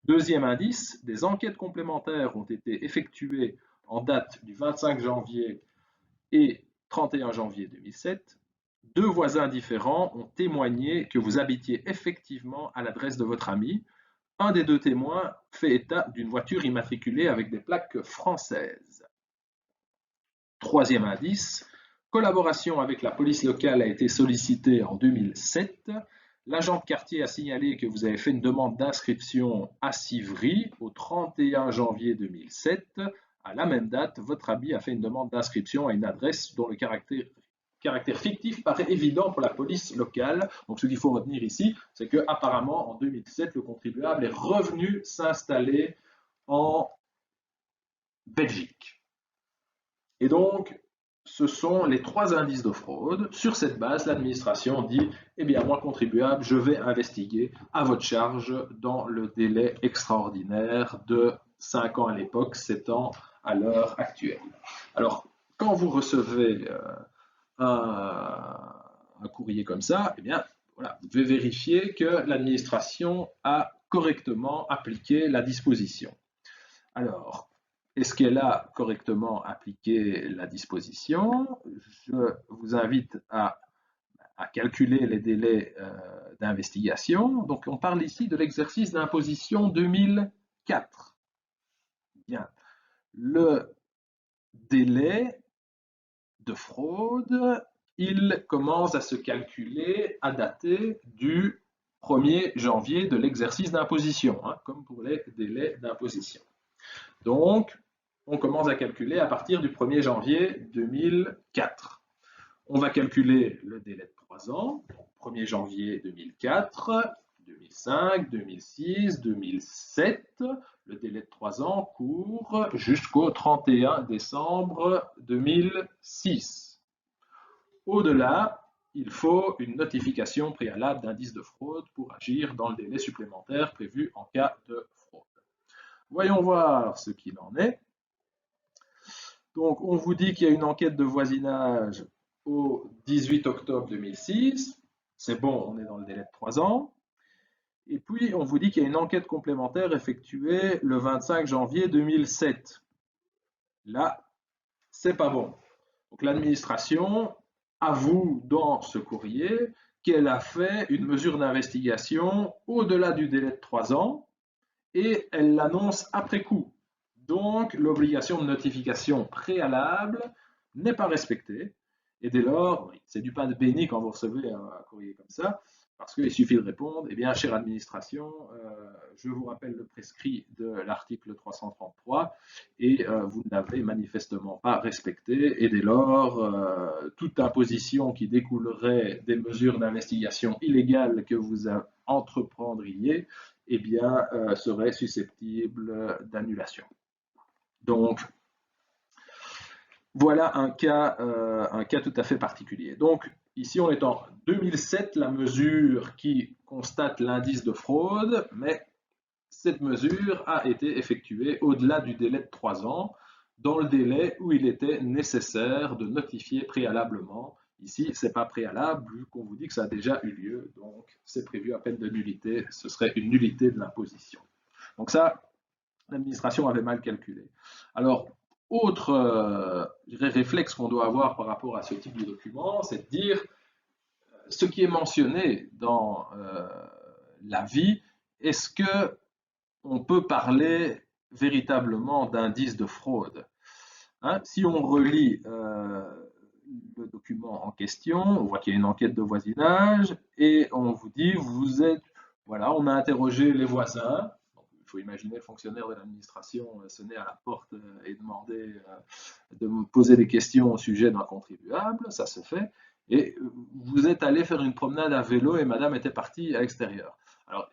Deuxième indice, des enquêtes complémentaires ont été effectuées en date du 25 janvier et 31 janvier 2007. Deux voisins différents ont témoigné que vous habitiez effectivement à l'adresse de votre ami. Un des deux témoins fait état d'une voiture immatriculée avec des plaques françaises. Troisième indice, collaboration avec la police locale a été sollicitée en 2007. L'agent de quartier a signalé que vous avez fait une demande d'inscription à Civry au 31 janvier 2007. À la même date, votre ami a fait une demande d'inscription à une adresse dont le caractère fictif paraît évident pour la police locale. Donc ce qu'il faut retenir ici, c'est qu'apparemment en 2007, le contribuable est revenu s'installer en Belgique. Et donc, ce sont les trois indices de fraude. Sur cette base, l'administration dit, eh bien, moi, contribuable, je vais investiguer à votre charge dans le délai extraordinaire de 5 ans à l'époque, 7 ans à l'heure actuelle. Alors, quand vous recevez un courrier comme ça, eh bien, voilà, vous devez vérifier que l'administration a correctement appliqué la disposition. Alors, est-ce qu'elle a correctement appliqué la disposition? Je vous invite à calculer les délais d'investigation. Donc, on parle ici de l'exercice d'imposition 2004. Bien. Le délai de fraude, il commence à se calculer à dater du 1er janvier de l'exercice d'imposition, hein, comme pour les délais d'imposition. Donc, on commence à calculer à partir du 1er janvier 2004. On va calculer le délai de 3 ans, 1er janvier 2004, 2005, 2006, 2007. Le délai de 3 ans court jusqu'au 31 décembre 2006. Au-delà, il faut une notification préalable d'indice de fraude pour agir dans le délai supplémentaire prévu en cas de fraude. Voyons voir ce qu'il en est. Donc, on vous dit qu'il y a une enquête de voisinage au 18 octobre 2006. C'est bon, on est dans le délai de 3 ans. Et puis, on vous dit qu'il y a une enquête complémentaire effectuée le 25 janvier 2007. Là, c'est pas bon. Donc, l'administration avoue dans ce courrier qu'elle a fait une mesure d'investigation au-delà du délai de 3 ans et elle l'annonce après coup. Donc, l'obligation de notification préalable n'est pas respectée. Et dès lors, c'est du pain de béni quand vous recevez un courrier comme ça, parce qu'il suffit de répondre, eh bien, chère administration, je vous rappelle le prescrit de l'article 333 et vous ne l'avez manifestement pas respecté. Et dès lors, toute imposition qui découlerait des mesures d'investigation illégales que vous entreprendriez, eh bien, serait susceptible d'annulation. Donc, Voilà un cas tout à fait particulier. Donc, ici, on est en 2007, la mesure qui constate l'indice de fraude, mais cette mesure a été effectuée au-delà du délai de 3 ans, dans le délai où il était nécessaire de notifier préalablement. Ici, ce n'est pas préalable, vu qu'on vous dit que ça a déjà eu lieu, donc c'est prévu à peine de nullité, ce serait une nullité de l'imposition. Donc ça, l'administration avait mal calculé. Alors, autre réflexe qu'on doit avoir par rapport à ce type de document, c'est de dire ce qui est mentionné dans l'avis, est-ce que on peut parler véritablement d'indice de fraude? Hein, si on relit le document en question, on voit qu'il y a une enquête de voisinage et on vous dit, vous êtes, voilà, on a interrogé les voisins. Donc, il faut imaginer le fonctionnaire de l'administration sonner à la porte et demander de me poser des questions au sujet d'un contribuable, ça se fait. Et vous êtes allé faire une promenade à vélo et madame était partie à l'extérieur. Alors,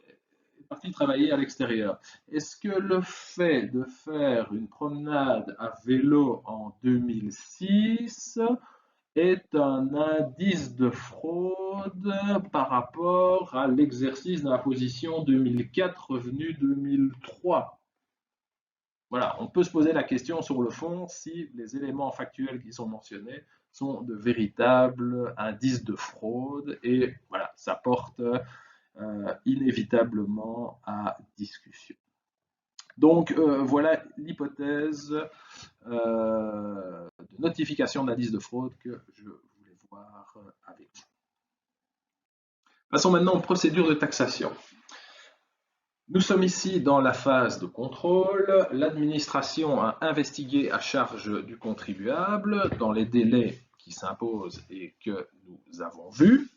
partie travailler à l'extérieur. Est-ce que le fait de faire une promenade à vélo en 2006 est un indice de fraude par rapport à l'exercice d'imposition 2004, revenu 2003? Voilà, on peut se poser la question sur le fond si les éléments factuels qui sont mentionnés sont de véritables indices de fraude et voilà, ça porte inévitablement à discussion. Donc voilà l'hypothèse de notification d'indice de fraude que je voulais voir avec vous. Passons maintenant aux procédures de taxation. Nous sommes ici dans la phase de contrôle. L'administration a investigué à charge du contribuable dans les délais qui s'imposent et que nous avons vus.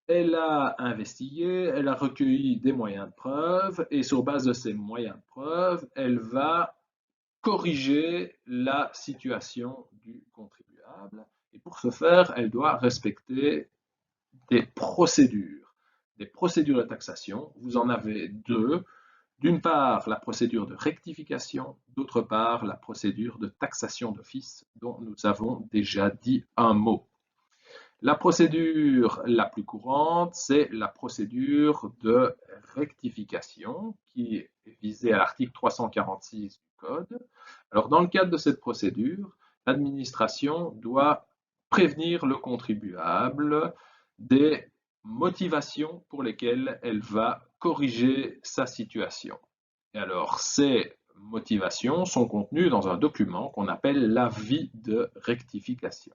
Elle a investigué, elle a recueilli des moyens de preuve et sur base de ces moyens de preuve, elle va corriger la situation du contribuable. Et pour ce faire, elle doit respecter des procédures. Des procédures de taxation, vous en avez deux. D'une part, la procédure de rectification, d'autre part, la procédure de taxation d'office dont nous avons déjà dit un mot. La procédure la plus courante, c'est la procédure de rectification qui est visée à l'article 346 du Code. Alors, dans le cadre de cette procédure, l'administration doit prévenir le contribuable des motivations pour lesquelles elle va corriger sa situation. Et alors, ces motivations sont contenues dans un document qu'on appelle l'avis de rectification,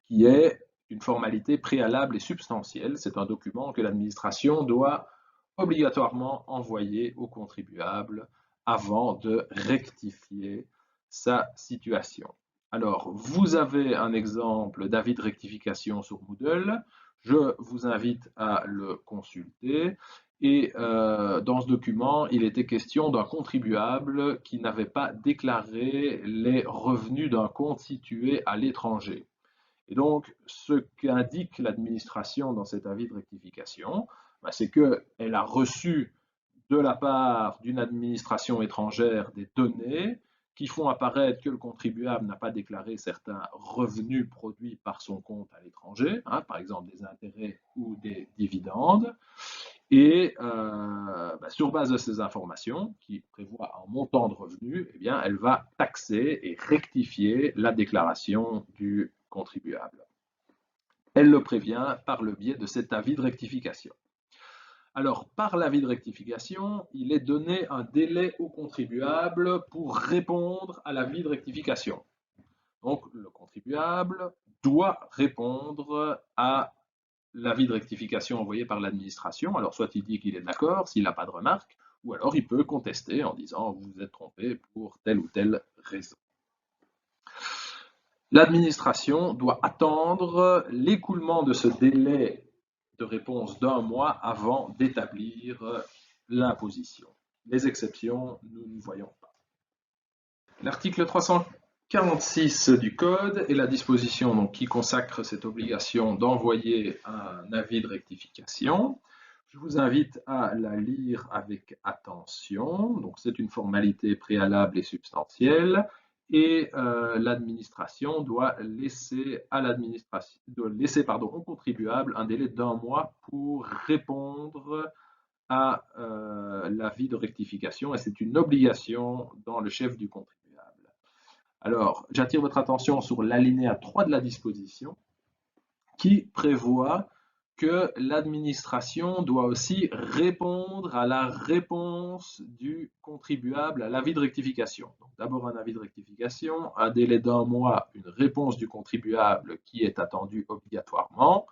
qui est une formalité préalable et substantielle. C'est un document que l'administration doit obligatoirement envoyer au contribuable avant de rectifier sa situation. Alors, vous avez un exemple d'avis de rectification sur Moodle. Je vous invite à le consulter. Et dans ce document, il était question d'un contribuable qui n'avait pas déclaré les revenus d'un compte situé à l'étranger. Et donc, ce qu'indique l'administration dans cet avis de rectification, c'est qu'elle a reçu de la part d'une administration étrangère des données qui font apparaître que le contribuable n'a pas déclaré certains revenus produits par son compte à l'étranger, hein, par exemple des intérêts ou des dividendes. Et sur base de ces informations, qui prévoient un montant de revenus, eh bien, elle va taxer et rectifier la déclaration du contribuable. Elle le prévient par le biais de cet avis de rectification. Alors, par l'avis de rectification, il est donné un délai au contribuable pour répondre à l'avis de rectification. Donc, le contribuable doit répondre à l'avis de rectification envoyé par l'administration. Alors, soit il dit qu'il est d'accord, s'il n'a pas de remarque, ou alors il peut contester en disant vous vous êtes trompé pour telle ou telle raison. L'administration doit attendre l'écoulement de ce délai de réponse d'un mois avant d'établir l'imposition. Les exceptions, nous ne voyons pas. L'article 346 du Code est la disposition donc, qui consacre cette obligation d'envoyer un avis de rectification. Je vous invite à la lire avec attention. Donc, c'est une formalité préalable et substantielle. et l'administration doit laisser au contribuable un délai d'1 mois pour répondre à l'avis de rectification, et c'est une obligation dans le chef du contribuable. Alors, j'attire votre attention sur l'alinéa 3 de la disposition qui prévoit que l'administration doit aussi répondre à la réponse du contribuable à l'avis de rectification. Donc, d'abord un avis de rectification, un délai d'1 mois, une réponse du contribuable qui est attendue obligatoirement,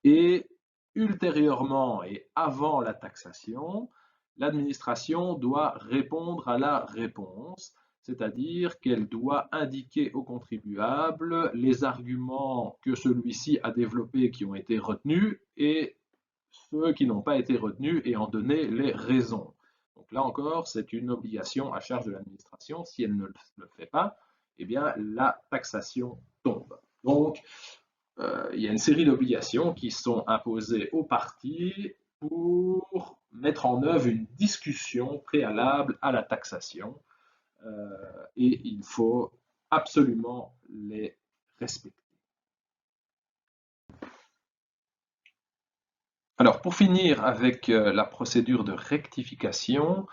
et ultérieurement et avant la taxation, l'administration doit répondre à la réponse, c'est-à-dire qu'elle doit indiquer au contribuable les arguments que celui-ci a développés qui ont été retenus et ceux qui n'ont pas été retenus et en donner les raisons. Donc là encore, c'est une obligation à charge de l'administration. Si elle ne le fait pas, eh bien la taxation tombe. Donc, il y a une série d'obligations qui sont imposées aux parties pour mettre en œuvre une discussion préalable à la taxation, et il faut absolument les respecter. Alors, pour finir avec la procédure de rectification,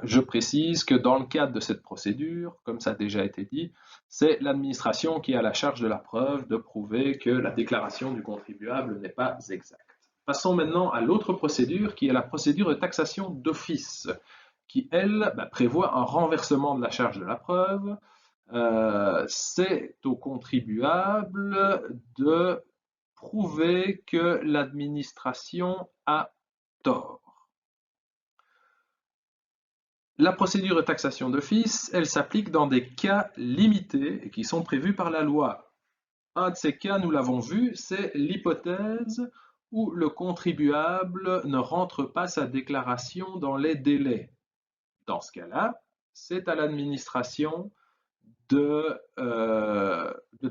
je précise que dans le cadre de cette procédure, comme ça a déjà été dit, c'est l'administration qui a la charge de la preuve de prouver que la déclaration du contribuable n'est pas exacte. Passons maintenant à l'autre procédure qui est la procédure de taxation d'office, qui, elle, prévoit un renversement de la charge de la preuve. C'est au contribuable de prouver que l'administration a tort. La procédure de taxation d'office, elle s'applique dans des cas limités et qui sont prévus par la loi. Un de ces cas, nous l'avons vu, c'est l'hypothèse où le contribuable ne rentre pas sa déclaration dans les délais. Dans ce cas-là, c'est à l'administration de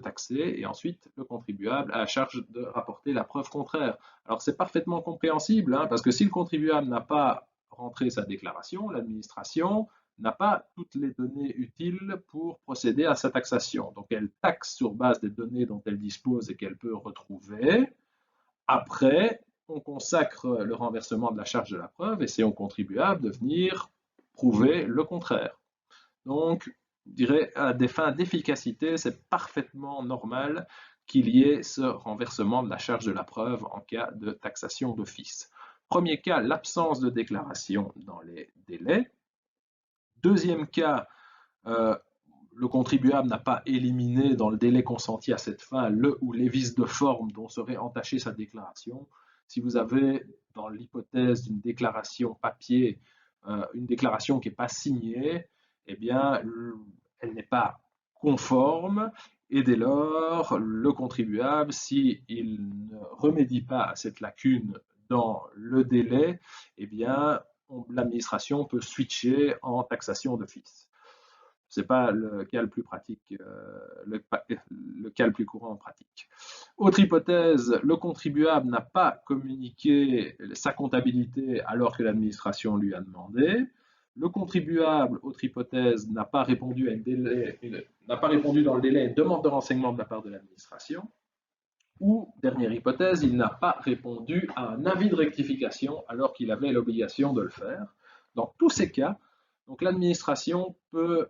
taxer, et ensuite le contribuable a la charge de rapporter la preuve contraire. Alors c'est parfaitement compréhensible, parce que si le contribuable n'a pas rentré sa déclaration, l'administration n'a pas toutes les données utiles pour procéder à sa taxation. Donc elle taxe sur base des données dont elle dispose et qu'elle peut retrouver. Après, on consacre le renversement de la charge de la preuve et c'est au contribuable de venir prouver le contraire. Donc, je dirais, à des fins d'efficacité, c'est parfaitement normal qu'il y ait ce renversement de la charge de la preuve en cas de taxation d'office. Premier cas, l'absence de déclaration dans les délais. Deuxième cas, le contribuable n'a pas éliminé dans le délai consenti à cette fin le ou les vices de forme dont serait entachée sa déclaration. Si vous avez, dans l'hypothèse d'une déclaration papier, une déclaration qui n'est pas signée, eh bien, elle n'est pas conforme, et dès lors, le contribuable, s'il ne remédie pas à cette lacune dans le délai, eh bien, l'administration peut switcher en taxation d'office. Ce n'est pas le cas le plus pratique, le cas le plus courant en pratique. Autre hypothèse, le contribuable n'a pas communiqué sa comptabilité alors que l'administration lui a demandé. Le contribuable, autre hypothèse, n'a pas répondu dans le délai à une demande de renseignement de la part de l'administration. Ou, dernière hypothèse, il n'a pas répondu à un avis de rectification alors qu'il avait l'obligation de le faire. Dans tous ces cas, donc l'administration peut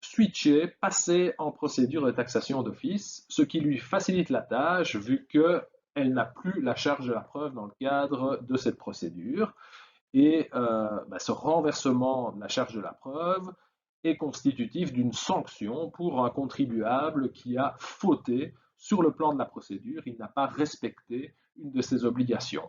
switcher, passer en procédure de taxation d'office, ce qui lui facilite la tâche vu qu'elle n'a plus la charge de la preuve dans le cadre de cette procédure. Et ce renversement de la charge de la preuve est constitutif d'une sanction pour un contribuable qui a fauté sur le plan de la procédure. Il n'a pas respecté une de ses obligations.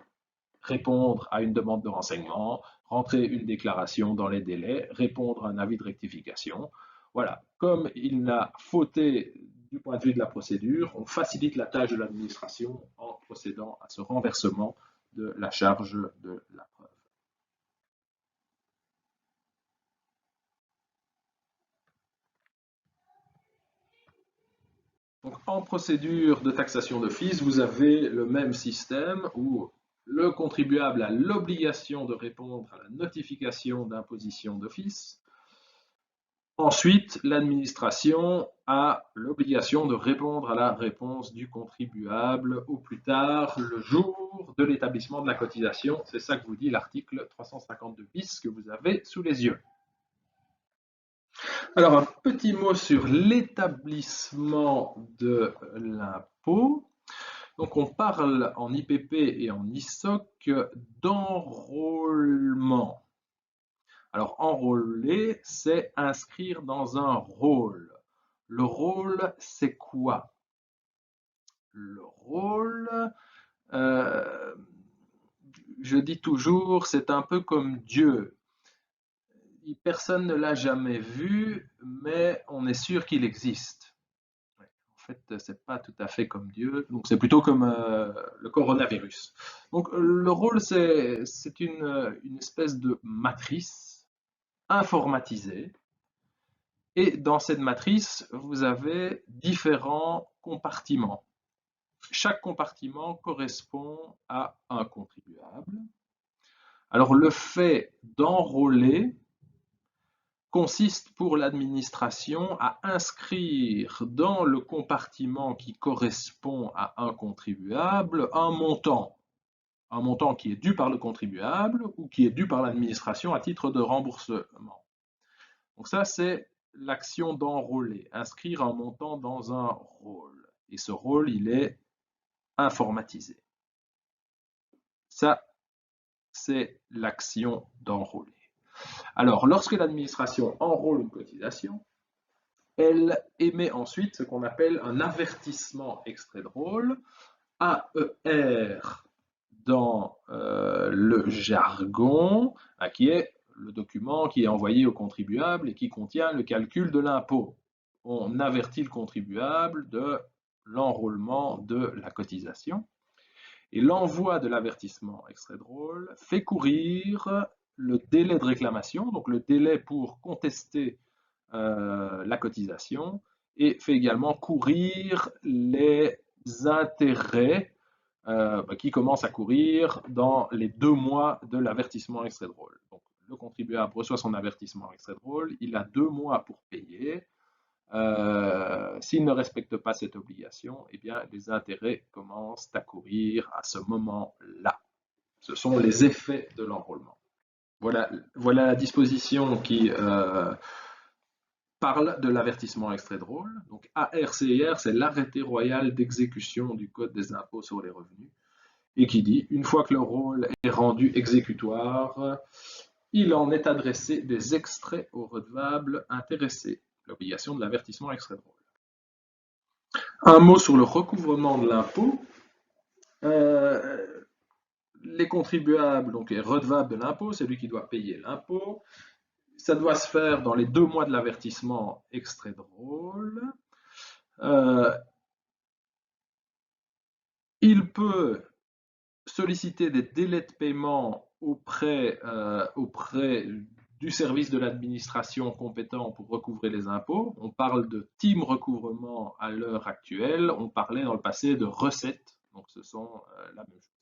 Répondre à une demande de renseignement, rentrer une déclaration dans les délais, répondre à un avis de rectification. Voilà, comme il n'a fauté du point de vue de la procédure, on facilite la tâche de l'administration en procédant à ce renversement de la charge de la preuve. Donc, en procédure de taxation d'office, vous avez le même système où le contribuable a l'obligation de répondre à la notification d'imposition d'office. Ensuite, l'administration a l'obligation de répondre à la réponse du contribuable au plus tard le jour de l'établissement de la cotisation. C'est ça que vous dit l'article 352 bis que vous avez sous les yeux. Alors, un petit mot sur l'établissement de l'impôt. Donc, on parle en IPP et en ISOC d'enrôlement. Alors, enrôler, c'est inscrire dans un rôle. Le rôle, c'est quoi? Le rôle, euh, je dis toujours, c'est un peu comme Dieu. Personne ne l'a jamais vu, mais on est sûr qu'il existe. En fait, c'est pas tout à fait comme Dieu, donc c'est plutôt comme le coronavirus. Donc, le rôle, c'est une espèce de matrice informatisée. Et dans cette matrice, vous avez différents compartiments. Chaque compartiment correspond à un contribuable. Alors le fait d'enrôler consiste pour l'administration à inscrire dans le compartiment qui correspond à un contribuable un montant qui est dû par le contribuable ou qui est dû par l'administration à titre de remboursement. Donc ça, c'est l'action d'enrôler, inscrire un montant dans un rôle. Et ce rôle, il est informatisé. Ça, c'est l'action d'enrôler. Alors, lorsque l'administration enrôle une cotisation, elle émet ensuite ce qu'on appelle un avertissement extrait de rôle, AER dans le jargon, qui est le document qui est envoyé au contribuable et qui contient le calcul de l'impôt. On avertit le contribuable de l'enrôlement de la cotisation. Et l'envoi de l'avertissement extrait de rôle fait courir le délai de réclamation, donc le délai pour contester la cotisation, et fait également courir les intérêts qui commencent à courir dans les 2 mois de l'avertissement extrait de rôle. Donc, le contribuable reçoit son avertissement extrait de rôle, il a 2 mois pour payer. S'il ne respecte pas cette obligation, eh bien, les intérêts commencent à courir à ce moment-là. Ce sont les effets de l'enrôlement. Voilà la disposition qui parle de l'avertissement extrait de rôle. Donc ARCIR, c'est l'arrêté royal d'exécution du Code des impôts sur les revenus, et qui dit, une fois que le rôle est rendu exécutoire, il en est adressé des extraits aux redevables intéressés. L'obligation de l'avertissement extrait de rôle. Un mot sur le recouvrement de l'impôt. Les contribuables, donc les redevables de l'impôt, c'est lui qui doit payer l'impôt. Ça doit se faire dans les 2 mois de l'avertissement extrait de rôle. Il peut solliciter des délais de paiement auprès du service de l'administration compétent pour recouvrer les impôts. On parle de team recouvrement à l'heure actuelle. On parlait dans le passé de recettes. Donc ce sont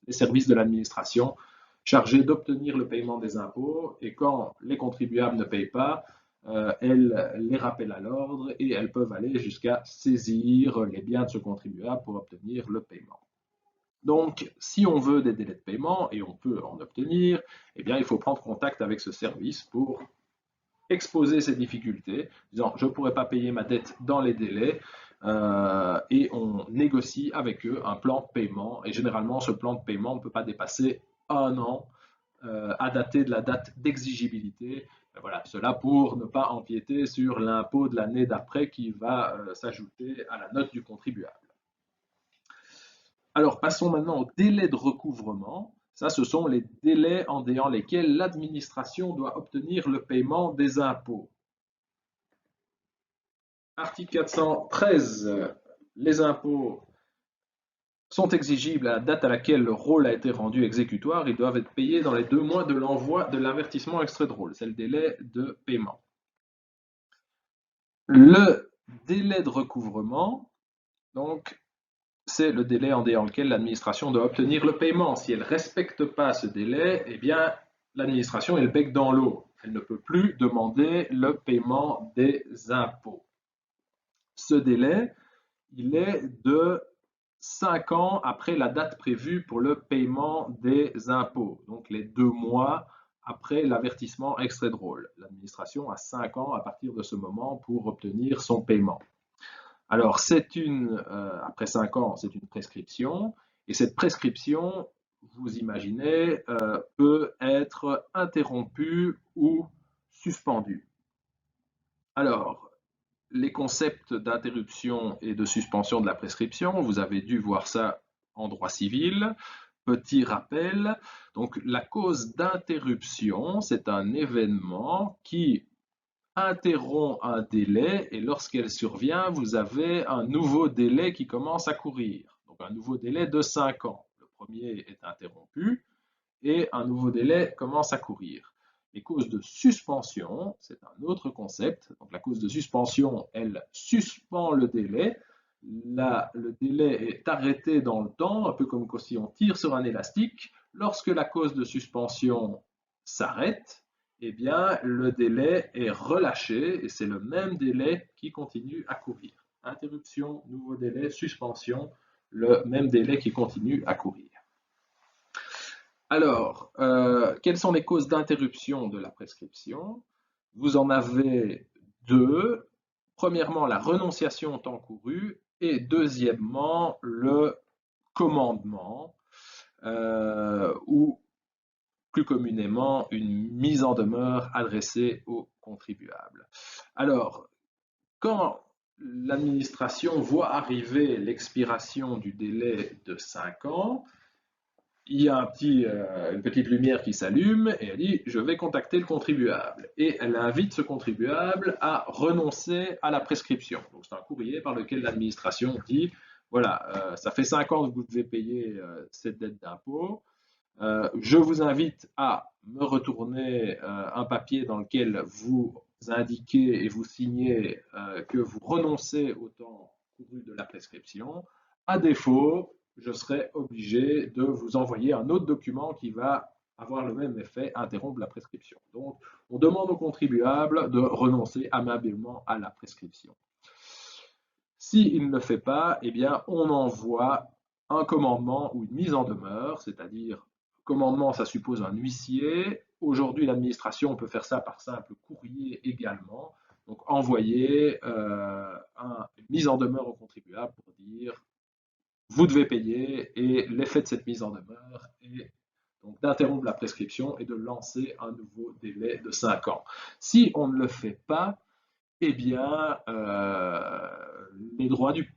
les services de l'administration chargés d'obtenir le paiement des impôts. Et quand les contribuables ne payent pas, elles les rappellent à l'ordre et elles peuvent aller jusqu'à saisir les biens de ce contribuable pour obtenir le paiement. Donc, si on veut des délais de paiement, et on peut en obtenir, eh bien, il faut prendre contact avec ce service pour exposer ces difficultés, disant je ne pourrai pas payer ma dette dans les délais, et on négocie avec eux un plan de paiement. Et généralement, ce plan de paiement ne peut pas dépasser 1 an à dater de la date d'exigibilité. Voilà, cela pour ne pas empiéter sur l'impôt de l'année d'après qui va s'ajouter à la note du contribuable. Alors, passons maintenant au délai de recouvrement. Ça, ce sont les délais en lesquels l'administration doit obtenir le paiement des impôts. Article 413. Les impôts sont exigibles à la date à laquelle le rôle a été rendu exécutoire. Ils doivent être payés dans les 2 mois de l'envoi de l'avertissement extrait de rôle. C'est le délai de paiement. Le délai de recouvrement, donc, c'est le délai en lequel l'administration doit obtenir le paiement. Si elle ne respecte pas ce délai, eh bien, l'administration est le bec dans l'eau. Elle ne peut plus demander le paiement des impôts. Ce délai, il est de 5 ans après la date prévue pour le paiement des impôts, donc les 2 mois après l'avertissement extrait drôle. L'administration a 5 ans à partir de ce moment pour obtenir son paiement. Alors, après 5 ans, c'est une prescription, et cette prescription, vous imaginez, peut être interrompue ou suspendue. Alors, les concepts d'interruption et de suspension de la prescription, vous avez dû voir ça en droit civil. Petit rappel, donc la cause d'interruption, c'est un événement qui interrompt un délai et lorsqu'elle survient, vous avez un nouveau délai qui commence à courir. Donc un nouveau délai de 5 ans. Le premier est interrompu et un nouveau délai commence à courir. Les causes de suspension, c'est un autre concept. Donc la cause de suspension, elle suspend le délai. Là, le délai est arrêté dans le temps, un peu comme si on tire sur un élastique. Lorsque la cause de suspension s'arrête, eh bien, le délai est relâché et c'est le même délai qui continue à courir. Interruption, nouveau délai, suspension, le même délai qui continue à courir. Alors, quelles sont les causes d'interruption de la prescription? Vous en avez deux. Premièrement, la renonciation au temps couru et deuxièmement, le commandement ou plus communément une mise en demeure adressée au contribuable. Alors, quand l'administration voit arriver l'expiration du délai de 5 ans, il y a une petite lumière qui s'allume et elle dit « je vais contacter le contribuable ». Et elle invite ce contribuable à renoncer à la prescription. Donc c'est un courrier par lequel l'administration dit « voilà, ça fait 5 ans que vous devez payer cette dette d'impôt. Je vous invite à me retourner un papier dans lequel vous indiquez et vous signez que vous renoncez au temps couru de la prescription. À défaut, je serai obligé de vous envoyer un autre document qui va avoir le même effet, interrompre la prescription. Donc, on demande au contribuable de renoncer amablement à la prescription. S'il ne le fait pas, eh bien, on envoie un commandement ou une mise en demeure, c'est-à-dire commandement, ça suppose un huissier. Aujourd'hui, l'administration peut faire ça par simple courrier également. Donc, envoyer une mise en demeure au contribuable pour dire vous devez payer et l'effet de cette mise en demeure est donc d'interrompre la prescription et de lancer un nouveau délai de 5 ans. Si on ne le fait pas, eh bien, les droits du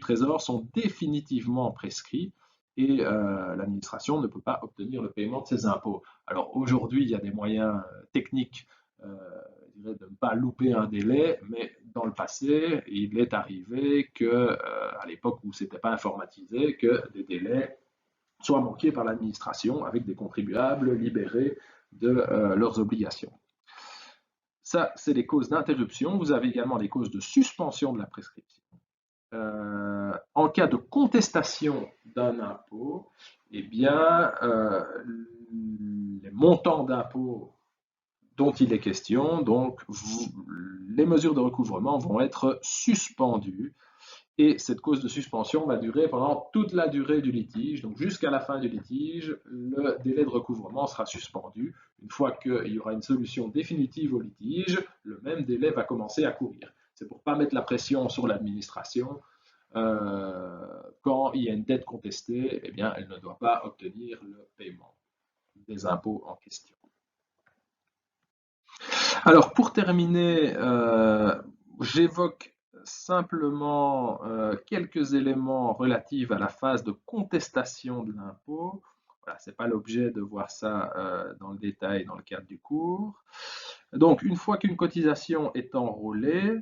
Trésor sont définitivement prescrits et l'administration ne peut pas obtenir le paiement de ses impôts. Alors aujourd'hui, il y a des moyens techniques de ne pas louper un délai, mais dans le passé, il est arrivé que, à l'époque où ce n'était pas informatisé, que des délais soient manqués par l'administration avec des contribuables libérés de leurs obligations. Ça, c'est les causes d'interruption. Vous avez également les causes de suspension de la prescription. En cas de contestation d'un impôt, eh bien, les montants d'impôts dont il est question, donc les mesures de recouvrement vont être suspendues et cette cause de suspension va durer pendant toute la durée du litige. Donc jusqu'à la fin du litige, le délai de recouvrement sera suspendu. Une fois qu'il y aura une solution définitive au litige, le même délai va commencer à courir. C'est pour ne pas mettre la pression sur l'administration. Quand il y a une dette contestée, eh bien, elle ne doit pas obtenir le paiement des impôts en question. Alors, pour terminer, j'évoque simplement quelques éléments relatifs à la phase de contestation de l'impôt. Voilà, ce n'est pas l'objet de voir ça dans le détail dans le cadre du cours. Donc, une fois qu'une cotisation est enrôlée,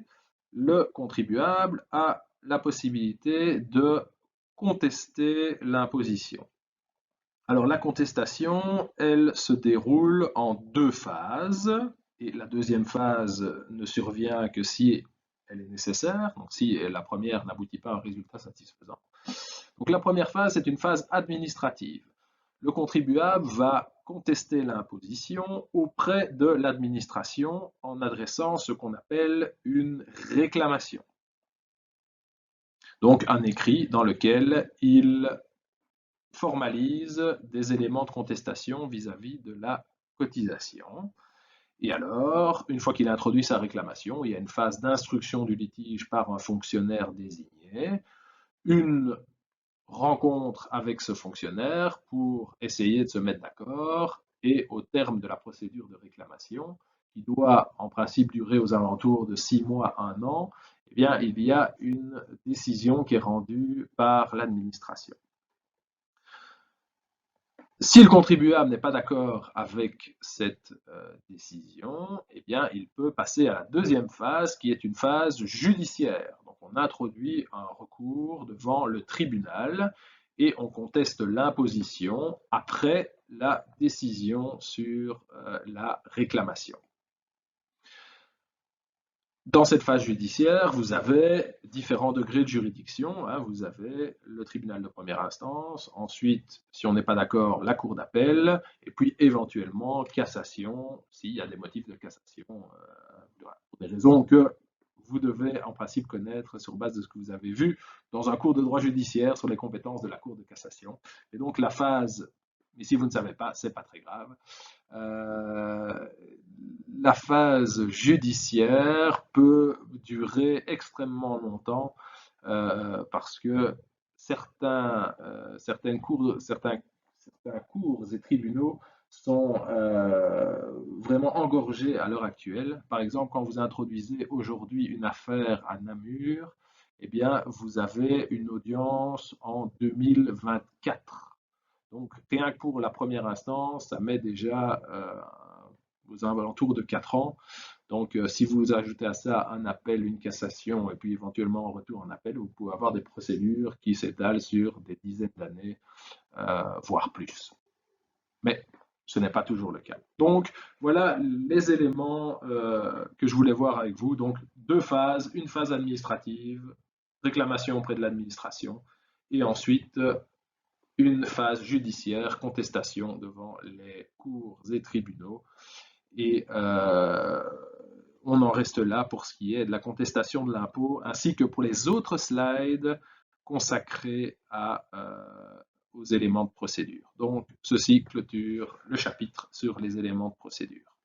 le contribuable a la possibilité de contester l'imposition. Alors, la contestation, elle se déroule en 2 phases. Et la deuxième phase ne survient que si elle est nécessaire, donc si la première n'aboutit pas à un résultat satisfaisant. Donc la première phase, c'est une phase administrative. le contribuable va contester l'imposition auprès de l'administration en adressant ce qu'on appelle une réclamation. Donc un écrit dans lequel il formalise des éléments de contestation vis-à-vis de la cotisation. Et alors, une fois qu'il a introduit sa réclamation, il y a une phase d'instruction du litige par un fonctionnaire désigné, une rencontre avec ce fonctionnaire pour essayer de se mettre d'accord, et au terme de la procédure de réclamation, qui doit en principe durer aux alentours de 6 mois, 1 an, eh bien, il y a une décision qui est rendue par l'administration. Si le contribuable n'est pas d'accord avec cette décision, eh bien, il peut passer à la deuxième phase, qui est une phase judiciaire. Donc, on introduit un recours devant le tribunal et on conteste l'imposition après la décision sur la réclamation. Dans cette phase judiciaire, vous avez différents degrés de juridiction. Vous avez le tribunal de première instance, ensuite, si on n'est pas d'accord, la cour d'appel, et puis éventuellement cassation, s'il y a des motifs de cassation, pour des raisons que vous devez en principe connaître sur base de ce que vous avez vu dans un cours de droit judiciaire sur les compétences de la cour de cassation. Et donc la phase, mais si vous ne savez pas, c'est pas très grave. La phase judiciaire peut durer extrêmement longtemps parce que certains cours et tribunaux sont vraiment engorgés à l'heure actuelle. Par exemple, quand vous introduisez aujourd'hui une affaire à Namur, eh bien, vous avez une audience en 2024. Donc, rien que pour la première instance, ça met déjà aux alentours de 4 ans. Donc, si vous ajoutez à ça un appel, une cassation, et puis éventuellement un retour en appel, vous pouvez avoir des procédures qui s'étalent sur des dizaines d'années, voire plus. Mais ce n'est pas toujours le cas. Donc, voilà les éléments que je voulais voir avec vous. Donc, 2 phases, une phase administrative, réclamation auprès de l'administration, et ensuite une phase judiciaire, contestation devant les cours et tribunaux. Et on en reste là pour ce qui est de la contestation de l'impôt, ainsi que pour les autres slides consacrés aux éléments de procédure. Donc, ceci clôture le chapitre sur les éléments de procédure.